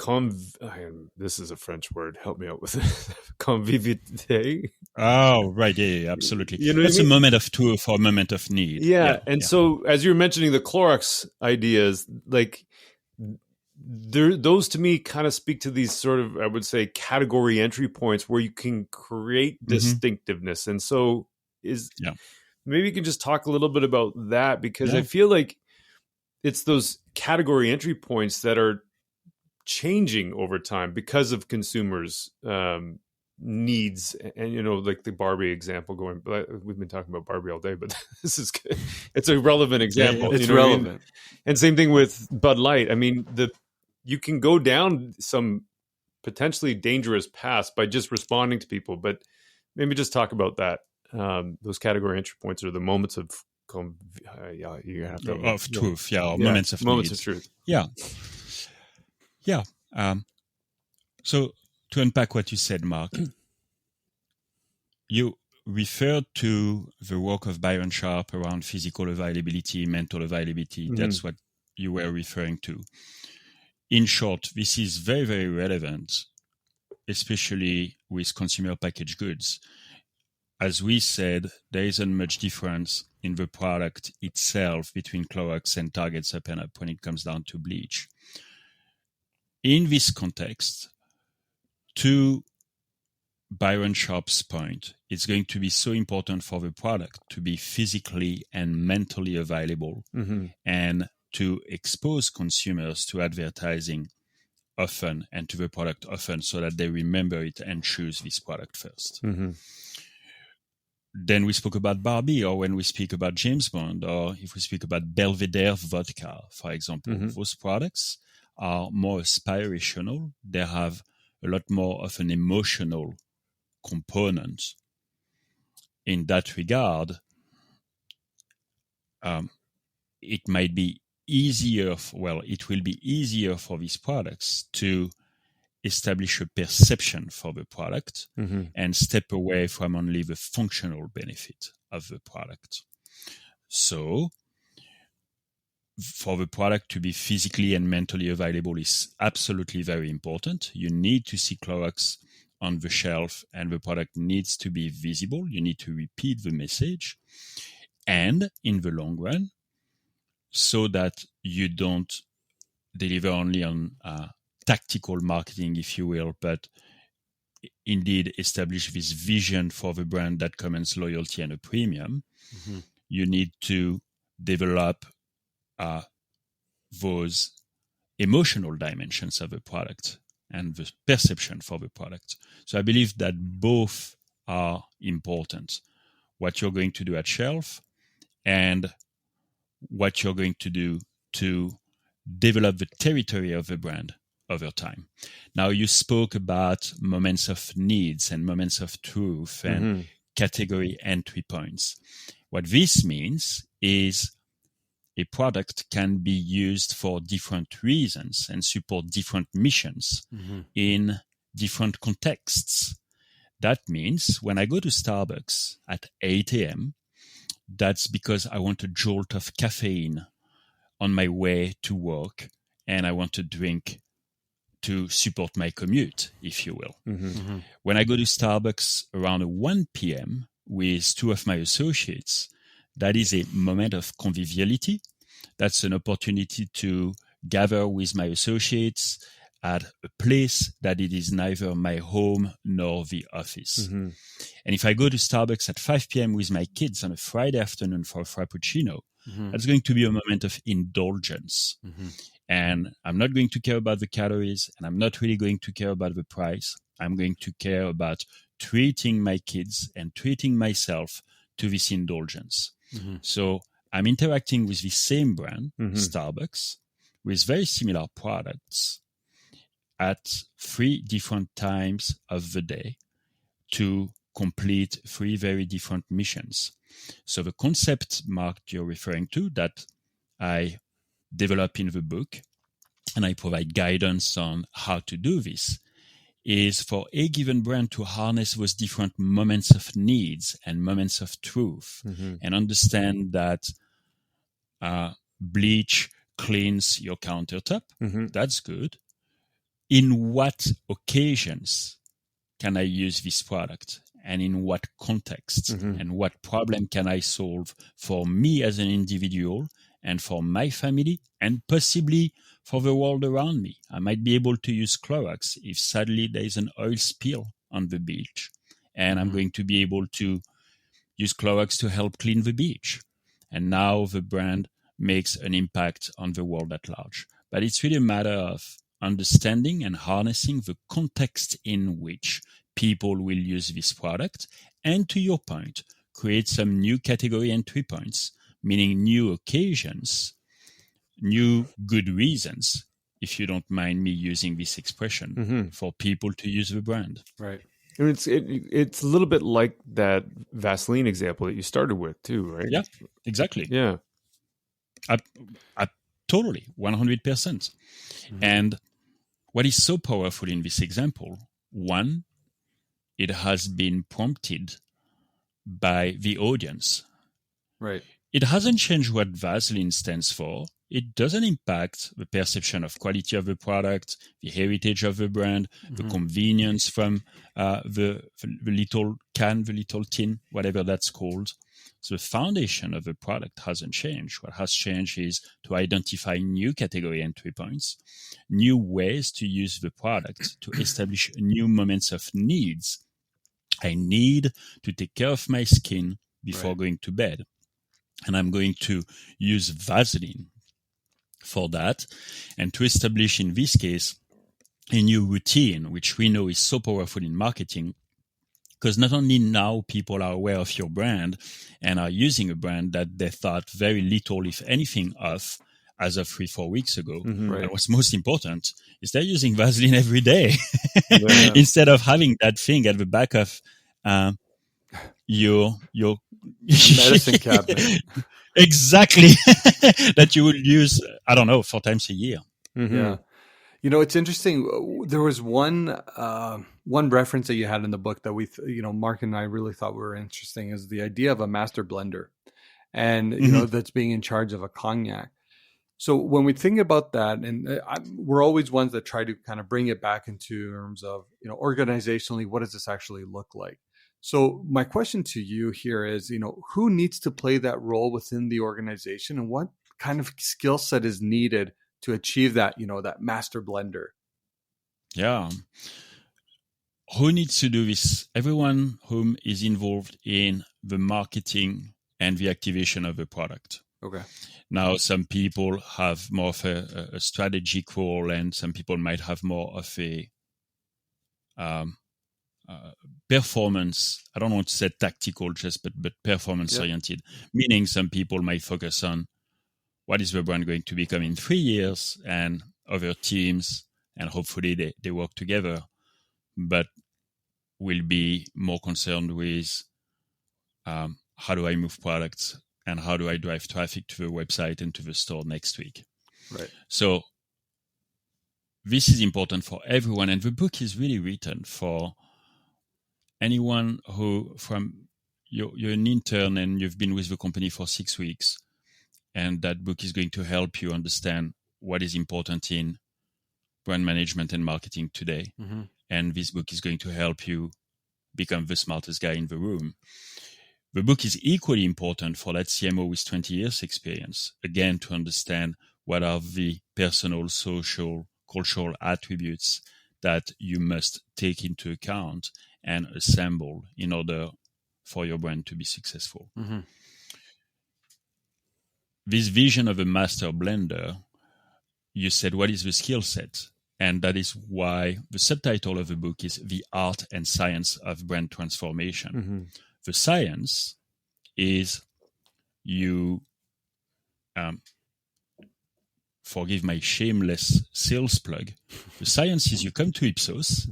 Speaker 2: this is a French word. Help me out with it. Convivialité.
Speaker 3: Oh, right. Yeah, absolutely.
Speaker 2: You know
Speaker 3: That's
Speaker 2: what I mean?
Speaker 3: a moment of truth or a moment of need.
Speaker 2: Yeah. So as you're mentioning the Clorox ideas, like those to me kind of speak to these sort of, I would say, category entry points where you can create distinctiveness. And so maybe you can just talk a little bit about that, because I feel like it's those category entry points that are changing over time because of consumers' needs. And, like the Barbie example we've been talking about Barbie all day, but this is good. It's a relevant example.
Speaker 4: It's relevant. I mean?
Speaker 2: And same thing with Bud Light. I mean, you can go down some potentially dangerous paths by just responding to people, but maybe just talk about that those category entry points are the moments of truth,
Speaker 3: or moments of
Speaker 2: moments
Speaker 3: need.
Speaker 2: of truth.
Speaker 3: Yeah. So to unpack what you said, Marc, you referred to the work of Byron Sharp around physical availability, mental availability.
Speaker 2: Mm-hmm.
Speaker 3: That's what you were referring to. In short, this is very, very relevant, especially with consumer packaged goods. As we said, there isn't much difference in the product itself between Clorox and Target's Up and Up when it comes down to bleach. In this context, to Byron Sharp's point, it's going to be so important for the product to be physically and mentally available,
Speaker 2: Mm-hmm.
Speaker 3: and to expose consumers to advertising often and to the product often so that they remember it and choose this product first.
Speaker 2: Mm-hmm.
Speaker 3: Then we spoke about Barbie, or when we speak about James Bond, or if we speak about Belvedere vodka, for example,
Speaker 2: Mm-hmm.
Speaker 3: those products are more aspirational. They have a lot more of an emotional component. In that regard, it might be easier, it will be easier for these products to establish a perception for the product
Speaker 2: Mm-hmm.
Speaker 3: and step away from only the functional benefit of the product. So, for the product to be physically and mentally available is absolutely very important. You need to see Clorox on the shelf and the product needs to be visible. You need to repeat the message. And in the long run, so that you don't deliver only on tactical marketing, if you will, but indeed establish this vision for the brand that commands loyalty and a premium,
Speaker 4: Mm-hmm.
Speaker 3: you need to develop those emotional dimensions of the product and the perception for the product. So I believe that both are important. What you're going to do at shelf and what you're going to do to develop the territory of the brand over time. Now, you spoke about moments of needs and moments of truth and
Speaker 2: Mm-hmm.
Speaker 3: category entry points. What this means is a product can be used for different reasons and support different missions
Speaker 4: Mm-hmm.
Speaker 3: in different contexts. That means when I go to Starbucks at 8 a.m., that's because I want a jolt of caffeine on my way to work and I want to drink to support my commute, if you will.
Speaker 2: Mm-hmm.
Speaker 4: Mm-hmm.
Speaker 3: When I go to Starbucks around 1 p.m. with two of my associates, that is a moment of conviviality. That's an opportunity to gather with my associates at a place that it is neither my home nor the office.
Speaker 2: Mm-hmm.
Speaker 3: And if I go to Starbucks at 5 p.m. with my kids on a Friday afternoon for a Frappuccino,
Speaker 4: Mm-hmm.
Speaker 3: that's going to be a moment of indulgence.
Speaker 4: Mm-hmm.
Speaker 3: And I'm not going to care about the calories, and I'm not really going to care about the price. I'm going to care about treating my kids and treating myself to this indulgence.
Speaker 4: Mm-hmm.
Speaker 3: So I'm interacting with the same brand,
Speaker 2: Mm-hmm.
Speaker 3: Starbucks, with very similar products at 3 different times of the day to complete 3 very different missions. So the concept, Marc, you're referring to, that I develop in the book, and I provide guidance on how to do this, is for a given brand to harness those different moments of needs and moments of truth,
Speaker 2: Mm-hmm.
Speaker 3: and understand that bleach cleans your countertop.
Speaker 2: Mm-hmm.
Speaker 3: That's good. In what occasions can I use this product? And in what context?
Speaker 2: Mm-hmm.
Speaker 3: And what problem can I solve for me as an individual and for my family and possibly for the world around me? I might be able to use Clorox if suddenly there is an oil spill on the beach, and I'm
Speaker 4: Mhm.
Speaker 3: going to be able to use Clorox to help clean the beach. And now the brand makes an impact on the world at large. But it's really a matter of understanding and harnessing the context in which people will use this product. And to your point, create some new category entry points, meaning new occasions, new good reasons, if you don't mind me using this expression,
Speaker 2: Mm-hmm.
Speaker 3: for people to use the brand.
Speaker 4: Right.
Speaker 2: And it's a little bit like that Vaseline example that you started with too, right?
Speaker 3: Yeah, exactly.
Speaker 2: Yeah.
Speaker 3: I totally, 100%. Mm-hmm. And what is so powerful in this example, one, it has been prompted by the audience.
Speaker 4: Right.
Speaker 3: It hasn't changed what Vaseline stands for. It doesn't impact the perception of quality of the product, the heritage of the brand, the convenience from the little can, the little tin, whatever that's called. So the foundation of the product hasn't changed. What has changed is to identify new category entry points, new ways to use the product to establish new moments of needs. I need to take care of my skin before going to bed. And I'm going to use Vaseline for that, and to establish, in this case, a new routine, which we know is so powerful in marketing, because not only now people are aware of your brand and are using a brand that they thought very little, if anything, of as of 3-4 weeks ago.
Speaker 4: Right.
Speaker 3: And what's most important is they're using Vaseline every day instead of having that thing at the back of your
Speaker 4: medicine cabinet.
Speaker 3: Exactly. That you would use, 4 times a year.
Speaker 4: Mm-hmm. Yeah. It's interesting. There was one reference that you had in the book that Marc and I really thought were interesting, is the idea of a master blender, and that's being in charge of a cognac. So when we think about that, and we're always ones that try to kind of bring it back into terms of organizationally, what does this actually look like? So my question to you here is, who needs to play that role within the organization, and what kind of skill set is needed to achieve that, that master blender?
Speaker 3: Yeah. Who needs to do this? Everyone whom is involved in the marketing and the activation of the product.
Speaker 4: Okay.
Speaker 3: Now, some people have more of a strategic role, and some people might have more of a performance. I don't want to say tactical, but performance oriented. Meaning, some people might focus on what is the brand going to become in 3 years, and other teams, and hopefully they work together, but will be more concerned with how do I move products and how do I drive traffic to the website and to the store next week.
Speaker 4: Right.
Speaker 3: So this is important for everyone, and the book is really written for anyone who, from you're an intern and you've been with the company for 6 weeks, and that book is going to help you understand what is important in brand management and marketing today. Mm-hmm. And this book is going to help you become the smartest guy in the room. The book is equally important for that CMO with 20 years experience, again, to understand what are the personal, social, cultural attributes that you must take into account and assemble in order for your brand to be successful. Mm-hmm. This vision of a master blender, you said, what is the skill set? And that is why the subtitle of the book is The Art and Science of Brand Transformation. Mm-hmm. The science is you, forgive my shameless sales plug, the science is you come to Ipsos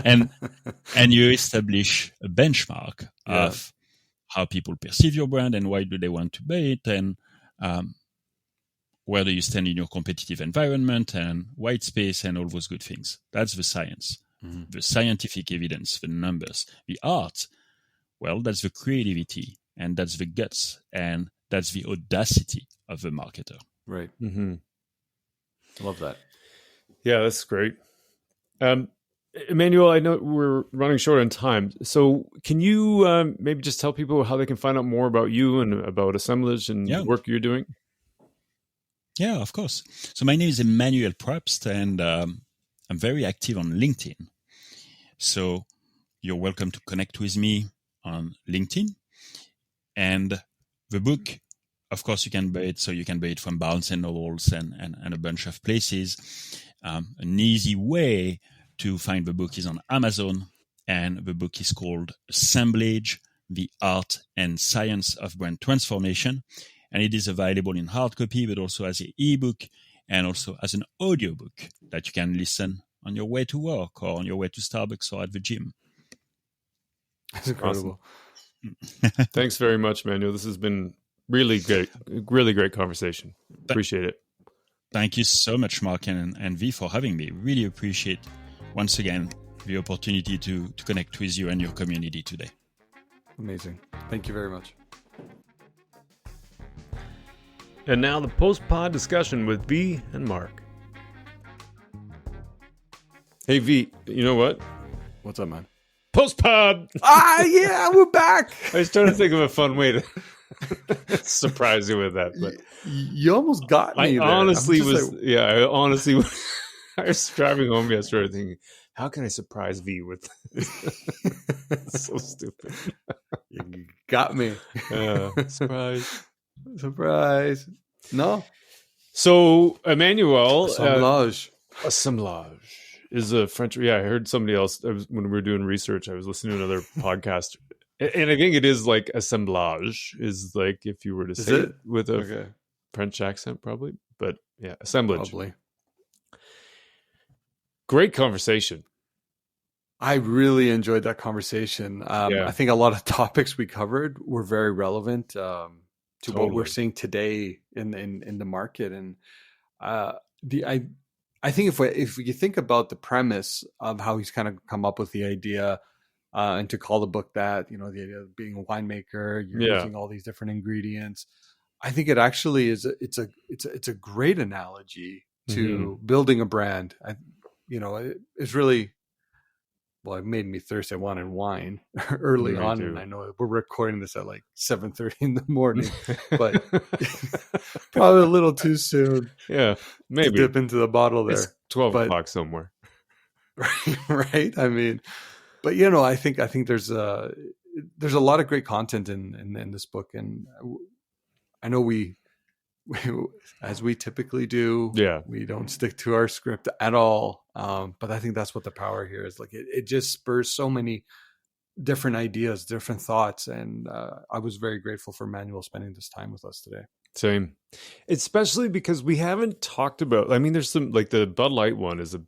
Speaker 3: and you establish a benchmark of how people perceive your brand and why do they want to buy it, and where do you stand in your competitive environment and white space and all those good things. That's the science, the scientific evidence, the numbers. The art, well, that's the creativity, and that's the guts, and that's the audacity of the marketer.
Speaker 4: Right. Mm-hmm. I love that.
Speaker 2: Yeah, that's great. Emmanuel, I know we're running short on time. So can you maybe just tell people how they can find out more about you and about Assemblage and the work you're doing?
Speaker 3: Yeah, of course. So my name is Emmanuel Probst, and I'm very active on LinkedIn. So you're welcome to connect with me on LinkedIn. And the book, of course, you can buy it. So you can buy it from Barnes & Nobles and a bunch of places. An easy way to find the book is on Amazon. And the book is called Assemblage, The Art and Science of Brand Transformation. And it is available in hard copy, but also as an ebook and also as an audiobook that you can listen on your way to work or on your way to Starbucks or at the gym.
Speaker 4: That's incredible.
Speaker 2: Awesome. Thanks very much, Emmanuel. This has been really great conversation. Appreciate it.
Speaker 3: Thank you so much, Marc and V, for having me. Really appreciate, once again, the opportunity to connect with you and your community today.
Speaker 4: Amazing. Thank you very much.
Speaker 2: And now the post-pod discussion with V and Marc. Hey, V, you know what?
Speaker 4: What's up, man?
Speaker 2: Post-pod!
Speaker 4: Yeah, we're back.
Speaker 2: I was trying to think of a fun way to surprise you with that. But
Speaker 4: you almost got me there.
Speaker 2: I honestly I was driving home yesterday thinking, how can I surprise V with this? So stupid.
Speaker 4: You got me. Surprise. No.
Speaker 2: So, Emmanuel.
Speaker 4: Assemblage
Speaker 2: is a French. Yeah, I heard somebody else. When we were doing research, I was listening to another podcast. And I think it is like assemblage is like if you were to say it with a French accent, probably. But yeah, assemblage.
Speaker 4: Probably.
Speaker 2: Great conversation.
Speaker 4: I really enjoyed that conversation. I think a lot of topics we covered were very relevant to what we're seeing today in the market. And I think if you think about the premise of how he's kind of come up with the idea, and to call the book that, the idea of being a winemaker, you're using all these different ingredients. I think it actually is. It's a great analogy to building a brand. It's really. Well, it made me thirsty. I wanted wine early on, and I know we're recording this at like 7:30 in the morning, but probably a little too soon.
Speaker 2: Yeah, maybe
Speaker 4: to dip into the bottle there.
Speaker 2: It's 12 o'clock somewhere,
Speaker 4: right? I mean, but I think there's a lot of great content in this book, and I know we as we typically do, we don't stick to our script at all. But I think that's what the power here is. Like it just spurs so many different ideas, different thoughts. And I was very grateful for Emmanuel spending this time with us today.
Speaker 2: Same. Especially because we haven't talked about, there's some, like the Bud Light one is a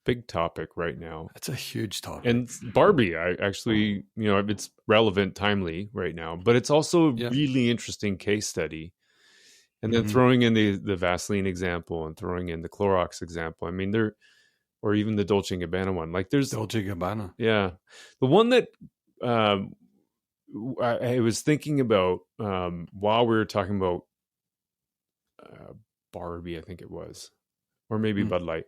Speaker 2: big topic right now.
Speaker 4: That's a huge topic.
Speaker 2: And Barbie, I actually, it's relevant, timely right now, but it's also a really interesting case study. And then throwing in the Vaseline example and throwing in the Clorox example. Or even the Dolce & Gabbana one. Like there's
Speaker 4: Dolce & Gabbana.
Speaker 2: Yeah. The one that I was thinking about while we were talking about Barbie, I think it was, or maybe Bud Light.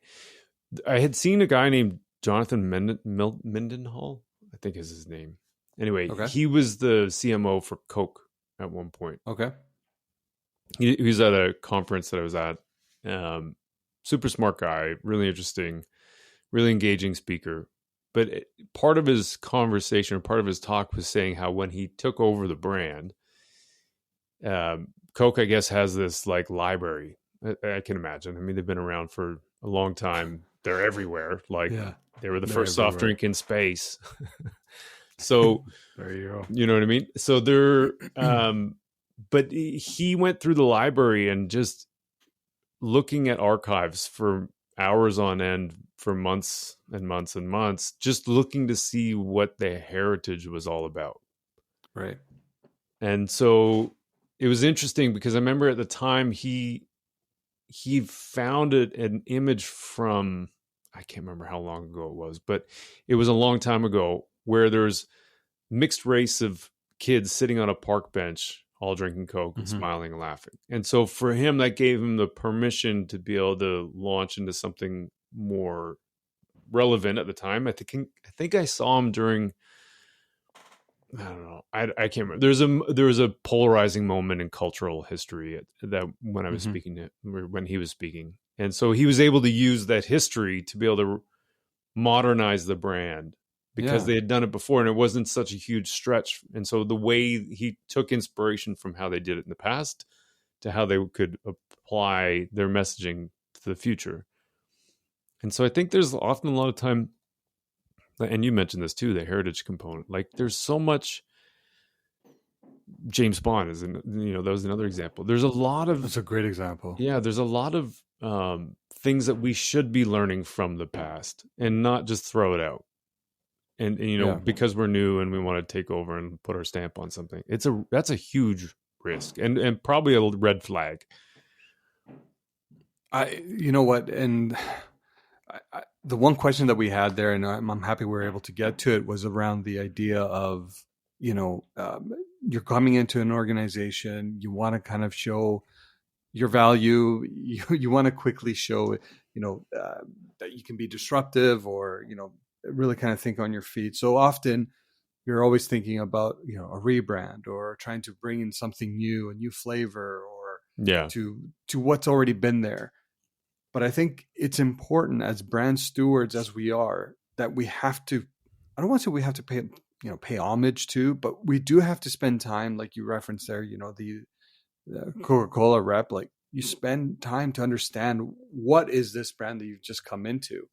Speaker 2: I had seen a guy named Jonathan Mendenhall, I think is his name. Anyway, he was the CMO for Coke at one point.
Speaker 4: Okay.
Speaker 2: He was at a conference that I was at. Super smart guy, really interesting, really engaging speaker. But part of his conversation, or part of his talk, was saying how when he took over the brand, Coke, I guess, has this like library. I can imagine. They've been around for a long time. They're everywhere. They were the first soft drink in space. So
Speaker 4: there you go.
Speaker 2: You know what I mean? So they're, but he went through the library and just looking at archives for hours on end for months and months and months, just looking to see what the heritage was all about.
Speaker 4: Right.
Speaker 2: And so it was interesting because I remember at the time he found an image from, I can't remember how long ago it was, but it was a long time ago, where there's mixed race of kids sitting on a park bench, all drinking Coke and smiling and laughing. And so for him, that gave him the permission to be able to launch into something more relevant at the time. I think I saw him during, I don't know, I can't remember. There was a polarizing moment in cultural history that when I was speaking to, when he was speaking. And so he was able to use that history to be able to modernize the brand, because they had done it before and it wasn't such a huge stretch. And so the way he took inspiration from how they did it in the past to how they could apply their messaging to the future. And so I think there's often a lot of time, and you mentioned this too, the heritage component. Like there's so much. James Bond is, that was another example. There's a lot of.
Speaker 4: That's a great example.
Speaker 2: Yeah, there's a lot of things that we should be learning from the past and not just throw it out. and because we're new and we want to take over and put our stamp on something. That's a huge risk and probably a red flag.
Speaker 4: You know what, and the one question that we had there, and I'm happy we were able to get to it, was around the idea of, you're coming into an organization, you want to kind of show your value, you want to quickly show, that you can be disruptive, or, really kind of think on your feet. So often you're always thinking about, a rebrand or trying to bring in something new, a new flavor, or to what's already been there. But I think it's important as brand stewards, as we are, that we have to, I don't want to say we have to pay homage to, but we do have to spend time, like you referenced there, the Coca-Cola rep, like you spend time to understand what is this brand that you've just come into.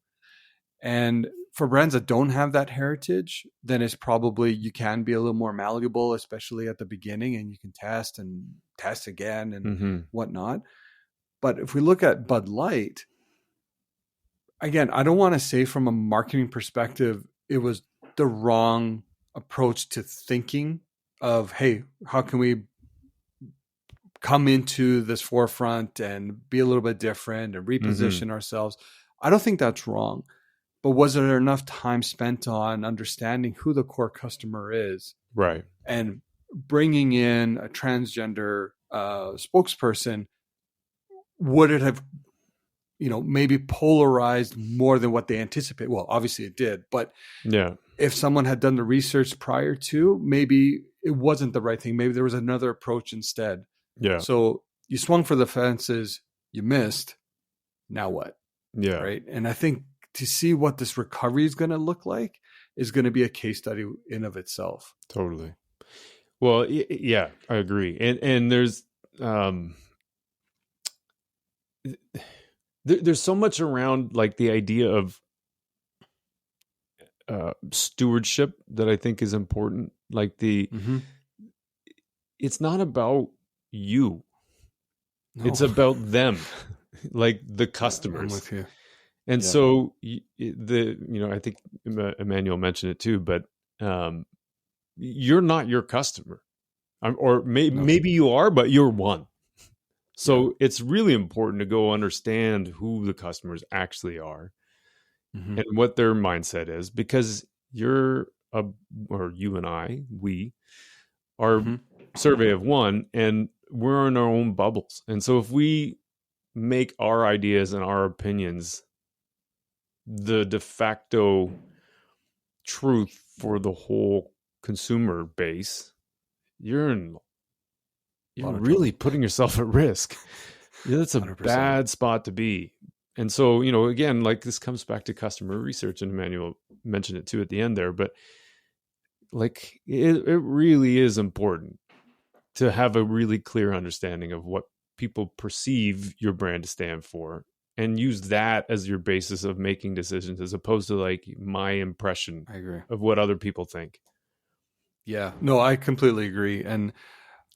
Speaker 4: And for brands that don't have that heritage, then it's probably, you can be a little more malleable, especially at the beginning, and you can test and test again and whatnot. But if we look at Bud Light, again, I don't want to say from a marketing perspective, it was the wrong approach to thinking of, hey, how can we come into this forefront and be a little bit different and reposition ourselves? I don't think that's wrong. But was there enough time spent on understanding who the core customer is?
Speaker 2: Right.
Speaker 4: And bringing in a transgender spokesperson, would it have, maybe polarized more than what they anticipate? Well, obviously it did, but if someone had done the research prior to, maybe it wasn't the right thing. Maybe there was another approach instead.
Speaker 2: Yeah.
Speaker 4: So you swung for the fences, you missed. Now what?
Speaker 2: Yeah.
Speaker 4: Right. And I think to see what this recovery is going to look like is going to be a case study in of itself.
Speaker 2: Totally. Well, yeah, I agree. And there's, there's so much around like the idea of stewardship that I think is important. Like it's not about you. No. It's about them, like the customers. I'm with you. And so I think Emmanuel mentioned it too, but you're not your customer, or maybe you are, but you're one. So it's really important to go understand who the customers actually are and what their mindset is, because you and I, we are survey of one, and we're in our own bubbles. And so if we make our ideas and our opinions the de facto truth for the whole consumer base, you're really putting yourself at risk. That's a 100%. Bad spot to be. And so, again, like this comes back to customer research, and Emmanuel mentioned it too at the end there, but like it really is important to have a really clear understanding of what people perceive your brand to stand for, and use that as your basis of making decisions, as opposed to like my impression of what other people think.
Speaker 4: Yeah, no, I completely agree. And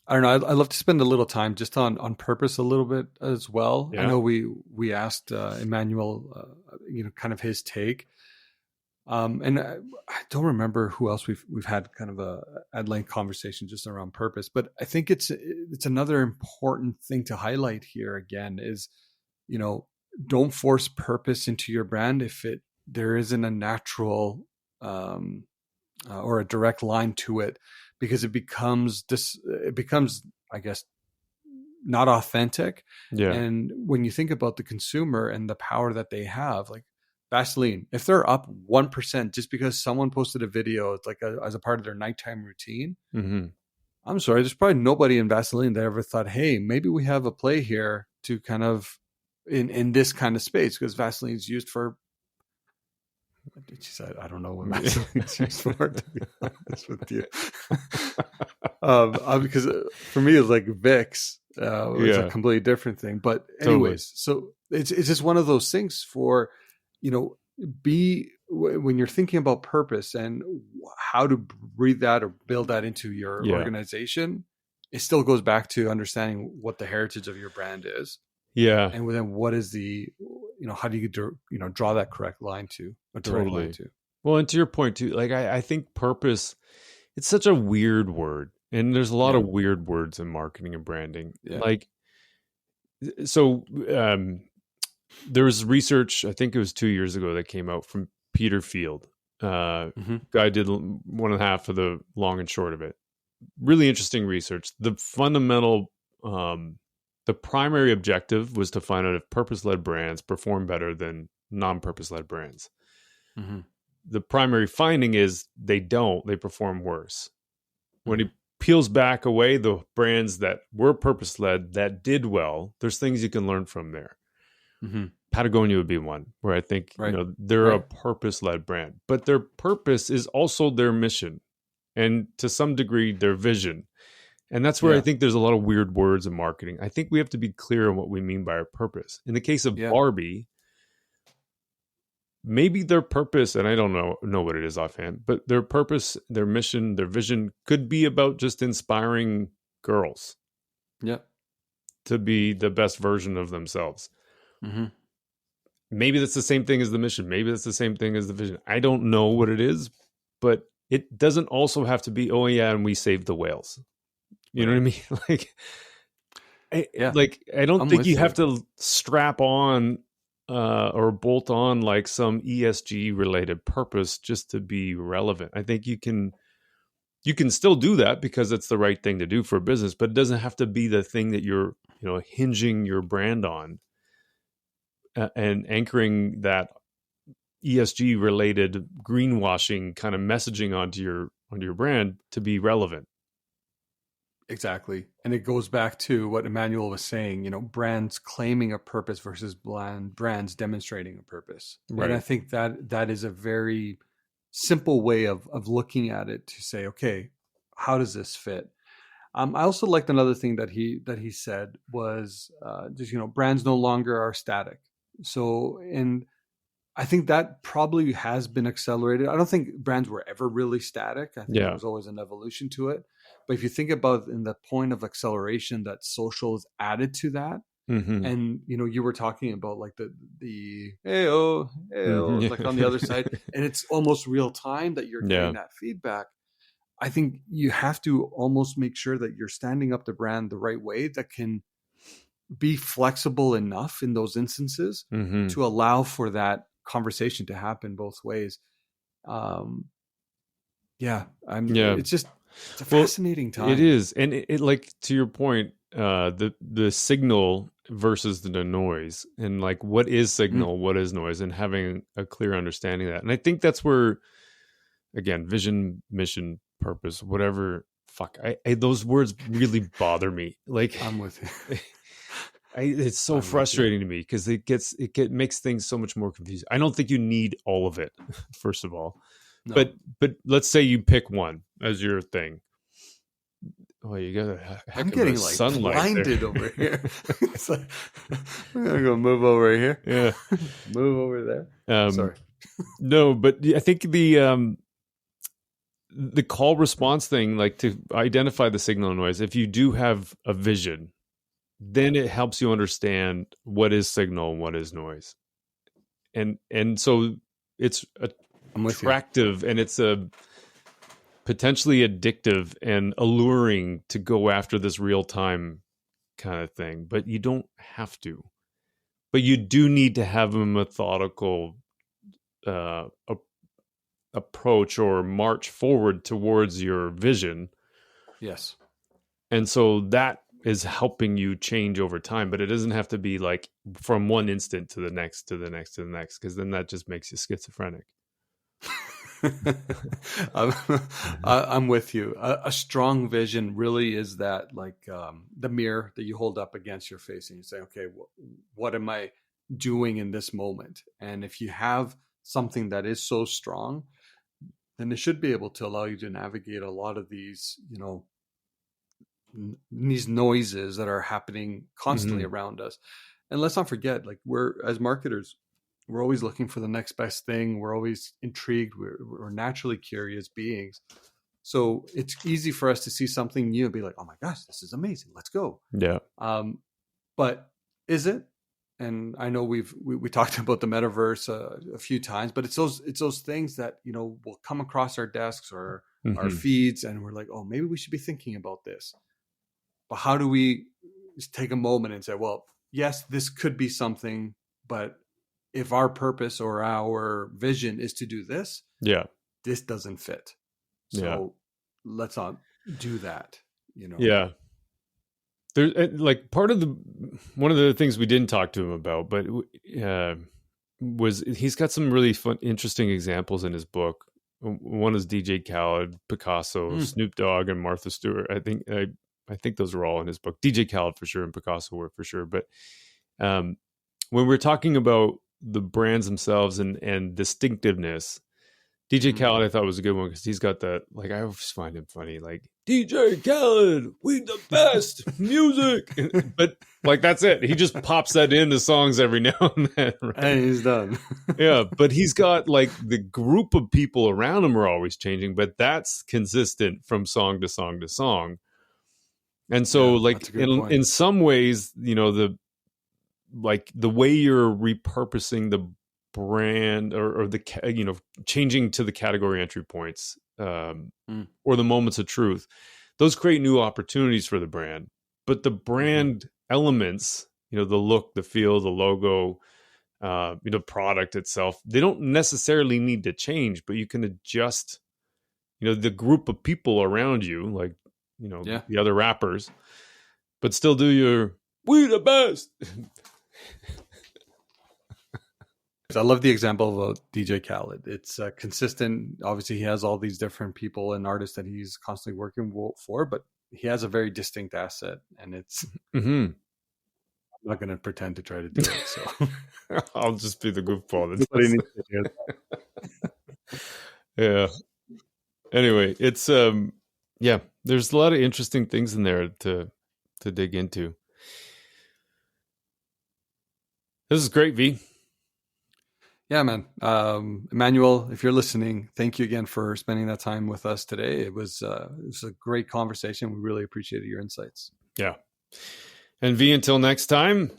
Speaker 4: I don't know, I'd love to spend a little time just on purpose a little bit as well. Yeah. I know we asked Emmanuel, kind of his take. And I don't remember who else we've had kind of a at-length conversation just around purpose, but I think it's another important thing to highlight here again is, don't force purpose into your brand if there isn't a natural or a direct line to it, because it becomes, I guess, not authentic. Yeah. And when you think about the consumer and the power that they have, like Vaseline, if they're up 1% just because someone posted a video, it's like as a part of their nighttime routine, I'm sorry, there's probably nobody in Vaseline that ever thought, hey, maybe we have a play here to kind of in this kind of space, because Vaseline is used for, what did she say? I don't know what Vaseline is used for, to be honest with you. Because for me, it's like Vicks. It's a completely different thing. But anyways, so it's just one of those things for, when you're thinking about purpose and how to breathe that or build that into your organization, it still goes back to understanding what the heritage of your brand is. Yeah. And then what is the, how do you draw that correct line to?
Speaker 2: Totally. Well, and to your point too, like I think purpose, it's such a weird word. And there's a lot of weird words in marketing and branding.
Speaker 4: Yeah.
Speaker 2: Like, so there was research, I think it was 2 years ago, that came out from Peter Field. Guy did 1.5 of the long and short of it. Really interesting research. The fundamental, the primary objective was to find out if purpose-led brands perform better than non-purpose-led brands. The primary finding is they don't. They perform worse. When he peels back away the brands that were purpose-led that did well, there's things you can learn from there. Patagonia would be one where I think they're a purpose-led brand, but their purpose is also their mission, and to some degree their vision. And that's where I think there's a lot of weird words in marketing. I think we have to be clear on what we mean by our purpose. In the case of Barbie, maybe their purpose, and I don't know what it is offhand, but their purpose, their mission, their vision could be about just inspiring girls to be the best version of themselves. Maybe that's the same thing as the mission. Maybe that's the same thing as the vision. I don't know what it is, but it doesn't also have to be, oh yeah, and we saved the whales. You know what I mean? Like, I don't think you have to strap on or bolt on like some ESG related purpose just to be relevant. I think you can still do that because it's the right thing to do for a business, but it doesn't have to be the thing that you're, hinging your brand on and anchoring that ESG related greenwashing kind of messaging onto your brand to be relevant.
Speaker 4: Exactly. And it goes back to what Emmanuel was saying, brands claiming a purpose versus brands demonstrating a purpose. Right. And I think that is a very simple way of looking at it to say, okay, how does this fit? I also liked another thing that he said was just, brands no longer are static. So, and I think that probably has been accelerated. I don't think brands were ever really static. I think there was always an evolution to it. But if you think about in the point of acceleration that social is added to that, and you were talking about like the hey-oh, like on the other side, and it's almost real time that you're getting that feedback. I think you have to almost make sure that you're standing up the brand the right way that can be flexible enough in those instances to allow for that conversation to happen both ways. It's a fascinating time.
Speaker 2: It is. And it like, to your point, the signal versus the noise, and like, what is signal, what is noise, and having a clear understanding of that. And I think that's where, again, vision, mission, purpose, whatever, those words really bother me. Like,
Speaker 4: I'm with you.
Speaker 2: It's so frustrating to me because it makes things so much more confusing. I don't think you need all of it, first of all. No. But let's say you pick one as your thing. Oh, you got a heck
Speaker 4: I'm
Speaker 2: of
Speaker 4: getting
Speaker 2: a
Speaker 4: like
Speaker 2: sunlight
Speaker 4: blinded
Speaker 2: there.
Speaker 4: over here. It's like, I'm gonna go move over here.
Speaker 2: Yeah,
Speaker 4: move over there. Sorry.
Speaker 2: No, but I think the call response thing, like to identify the signal and noise. If you do have a vision, then it helps you understand what is signal and what is noise. And so it's attractive and it's a potentially addictive and alluring to go after this real time kind of thing, but you don't have to. But you do need to have a methodical approach or march forward towards your vision.
Speaker 4: Yes.
Speaker 2: And so that is helping you change over time, but it doesn't have to be like from one instant to the next, to the next, to the next, because then that just makes you schizophrenic.
Speaker 4: I'm with you. A strong vision really is that, like the mirror that you hold up against your face and you say, okay, what am I doing in this moment? And if you have something that is so strong, then it should be able to allow you to navigate a lot of these, these noises that are happening constantly around us. And let's not forget, like, we're, as marketers, we're always looking for the next best thing. We're always intrigued. We're naturally curious beings. So it's easy for us to see something new and be like, oh my gosh, this is amazing. Let's go.
Speaker 2: Yeah.
Speaker 4: But is it? and I know we talked about the metaverse a few times, but it's those things that, you know, will come across our desks or our feeds, and we're like, oh, maybe we should be thinking about this. But how do we just take a moment and say, well, yes, this could be something, but if our purpose or our vision is to do this, this doesn't fit. So let's not do that, you know?
Speaker 2: Yeah. There, like one of the things we didn't talk to him about, but was he's got some really fun, interesting examples in his book. One is DJ Khaled, Picasso, Snoop Dogg, and Martha Stewart. I think those were all in his book. DJ Khaled for sure, and Picasso were for sure. But when we're talking about the brands themselves and distinctiveness, DJ Khaled I thought was a good one because he's got that, like, I always find him funny, like, DJ Khaled, we the best music. But like, that's it. He just pops that into songs every now and then. Right?
Speaker 4: And he's done.
Speaker 2: Yeah. But he's got, like, the group of people around him are always changing, but that's consistent from song to song to song. And so like in some ways, you know, the way you're repurposing the brand or the, you know, changing to the category entry points or the moments of truth, those create new opportunities for the brand. But the brand elements, you know, the look, the feel, the logo, you know, product itself, they don't necessarily need to change, but you can adjust, you know, the group of people around you, like, you know, the other rappers, but still do your "we the best."
Speaker 4: I love the example of DJ Khaled. It's consistent. Obviously, he has all these different people and artists that he's constantly working for, but he has a very distinct asset, and it's. I'm not going to pretend to try to do it. So
Speaker 2: I'll just be the goofball. Yeah. Anyway, it's there's a lot of interesting things in there to dig into. This is great, V.
Speaker 4: Yeah, man. Emmanuel, if you're listening, thank you again for spending that time with us today. It was a great conversation. We really appreciated your insights.
Speaker 2: Yeah. And V, until next time,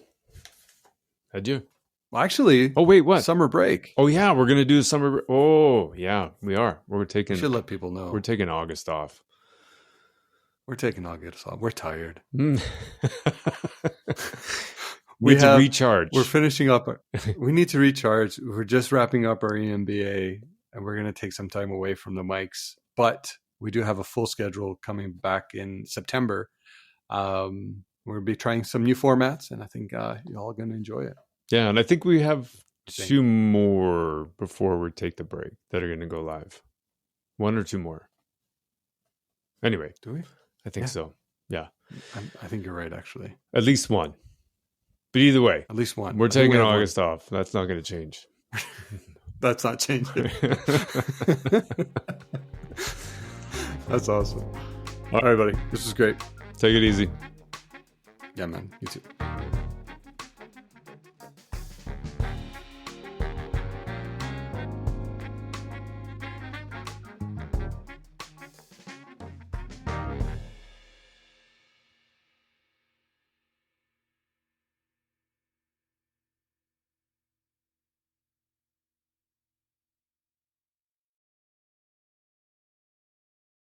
Speaker 2: adieu.
Speaker 4: Well, actually,
Speaker 2: oh wait, what?
Speaker 4: Summer break.
Speaker 2: Oh yeah, we're gonna do summer break. Oh yeah, we are. We should
Speaker 4: let people know.
Speaker 2: We're taking August off.
Speaker 4: We're taking August off. We're tired.
Speaker 2: We need to recharge.
Speaker 4: We're finishing up. We need to recharge. We're just wrapping up our EMBA, and we're going to take some time away from the mics. But we do have a full schedule coming back in September. We're going to be trying some new formats, and I think you're all going to enjoy it.
Speaker 2: Yeah, and I think we have 2 more before we take the break that are going to go live. 1 or 2 more. Anyway.
Speaker 4: Do we?
Speaker 2: I think so. Yeah.
Speaker 4: I think you're right, actually.
Speaker 2: At least 1. But either way,
Speaker 4: at least 1.
Speaker 2: We're taking August off. That's not going to change.
Speaker 4: That's not changing. That's awesome. All right, buddy. This was great.
Speaker 2: Take it easy.
Speaker 4: Yeah, man. You too.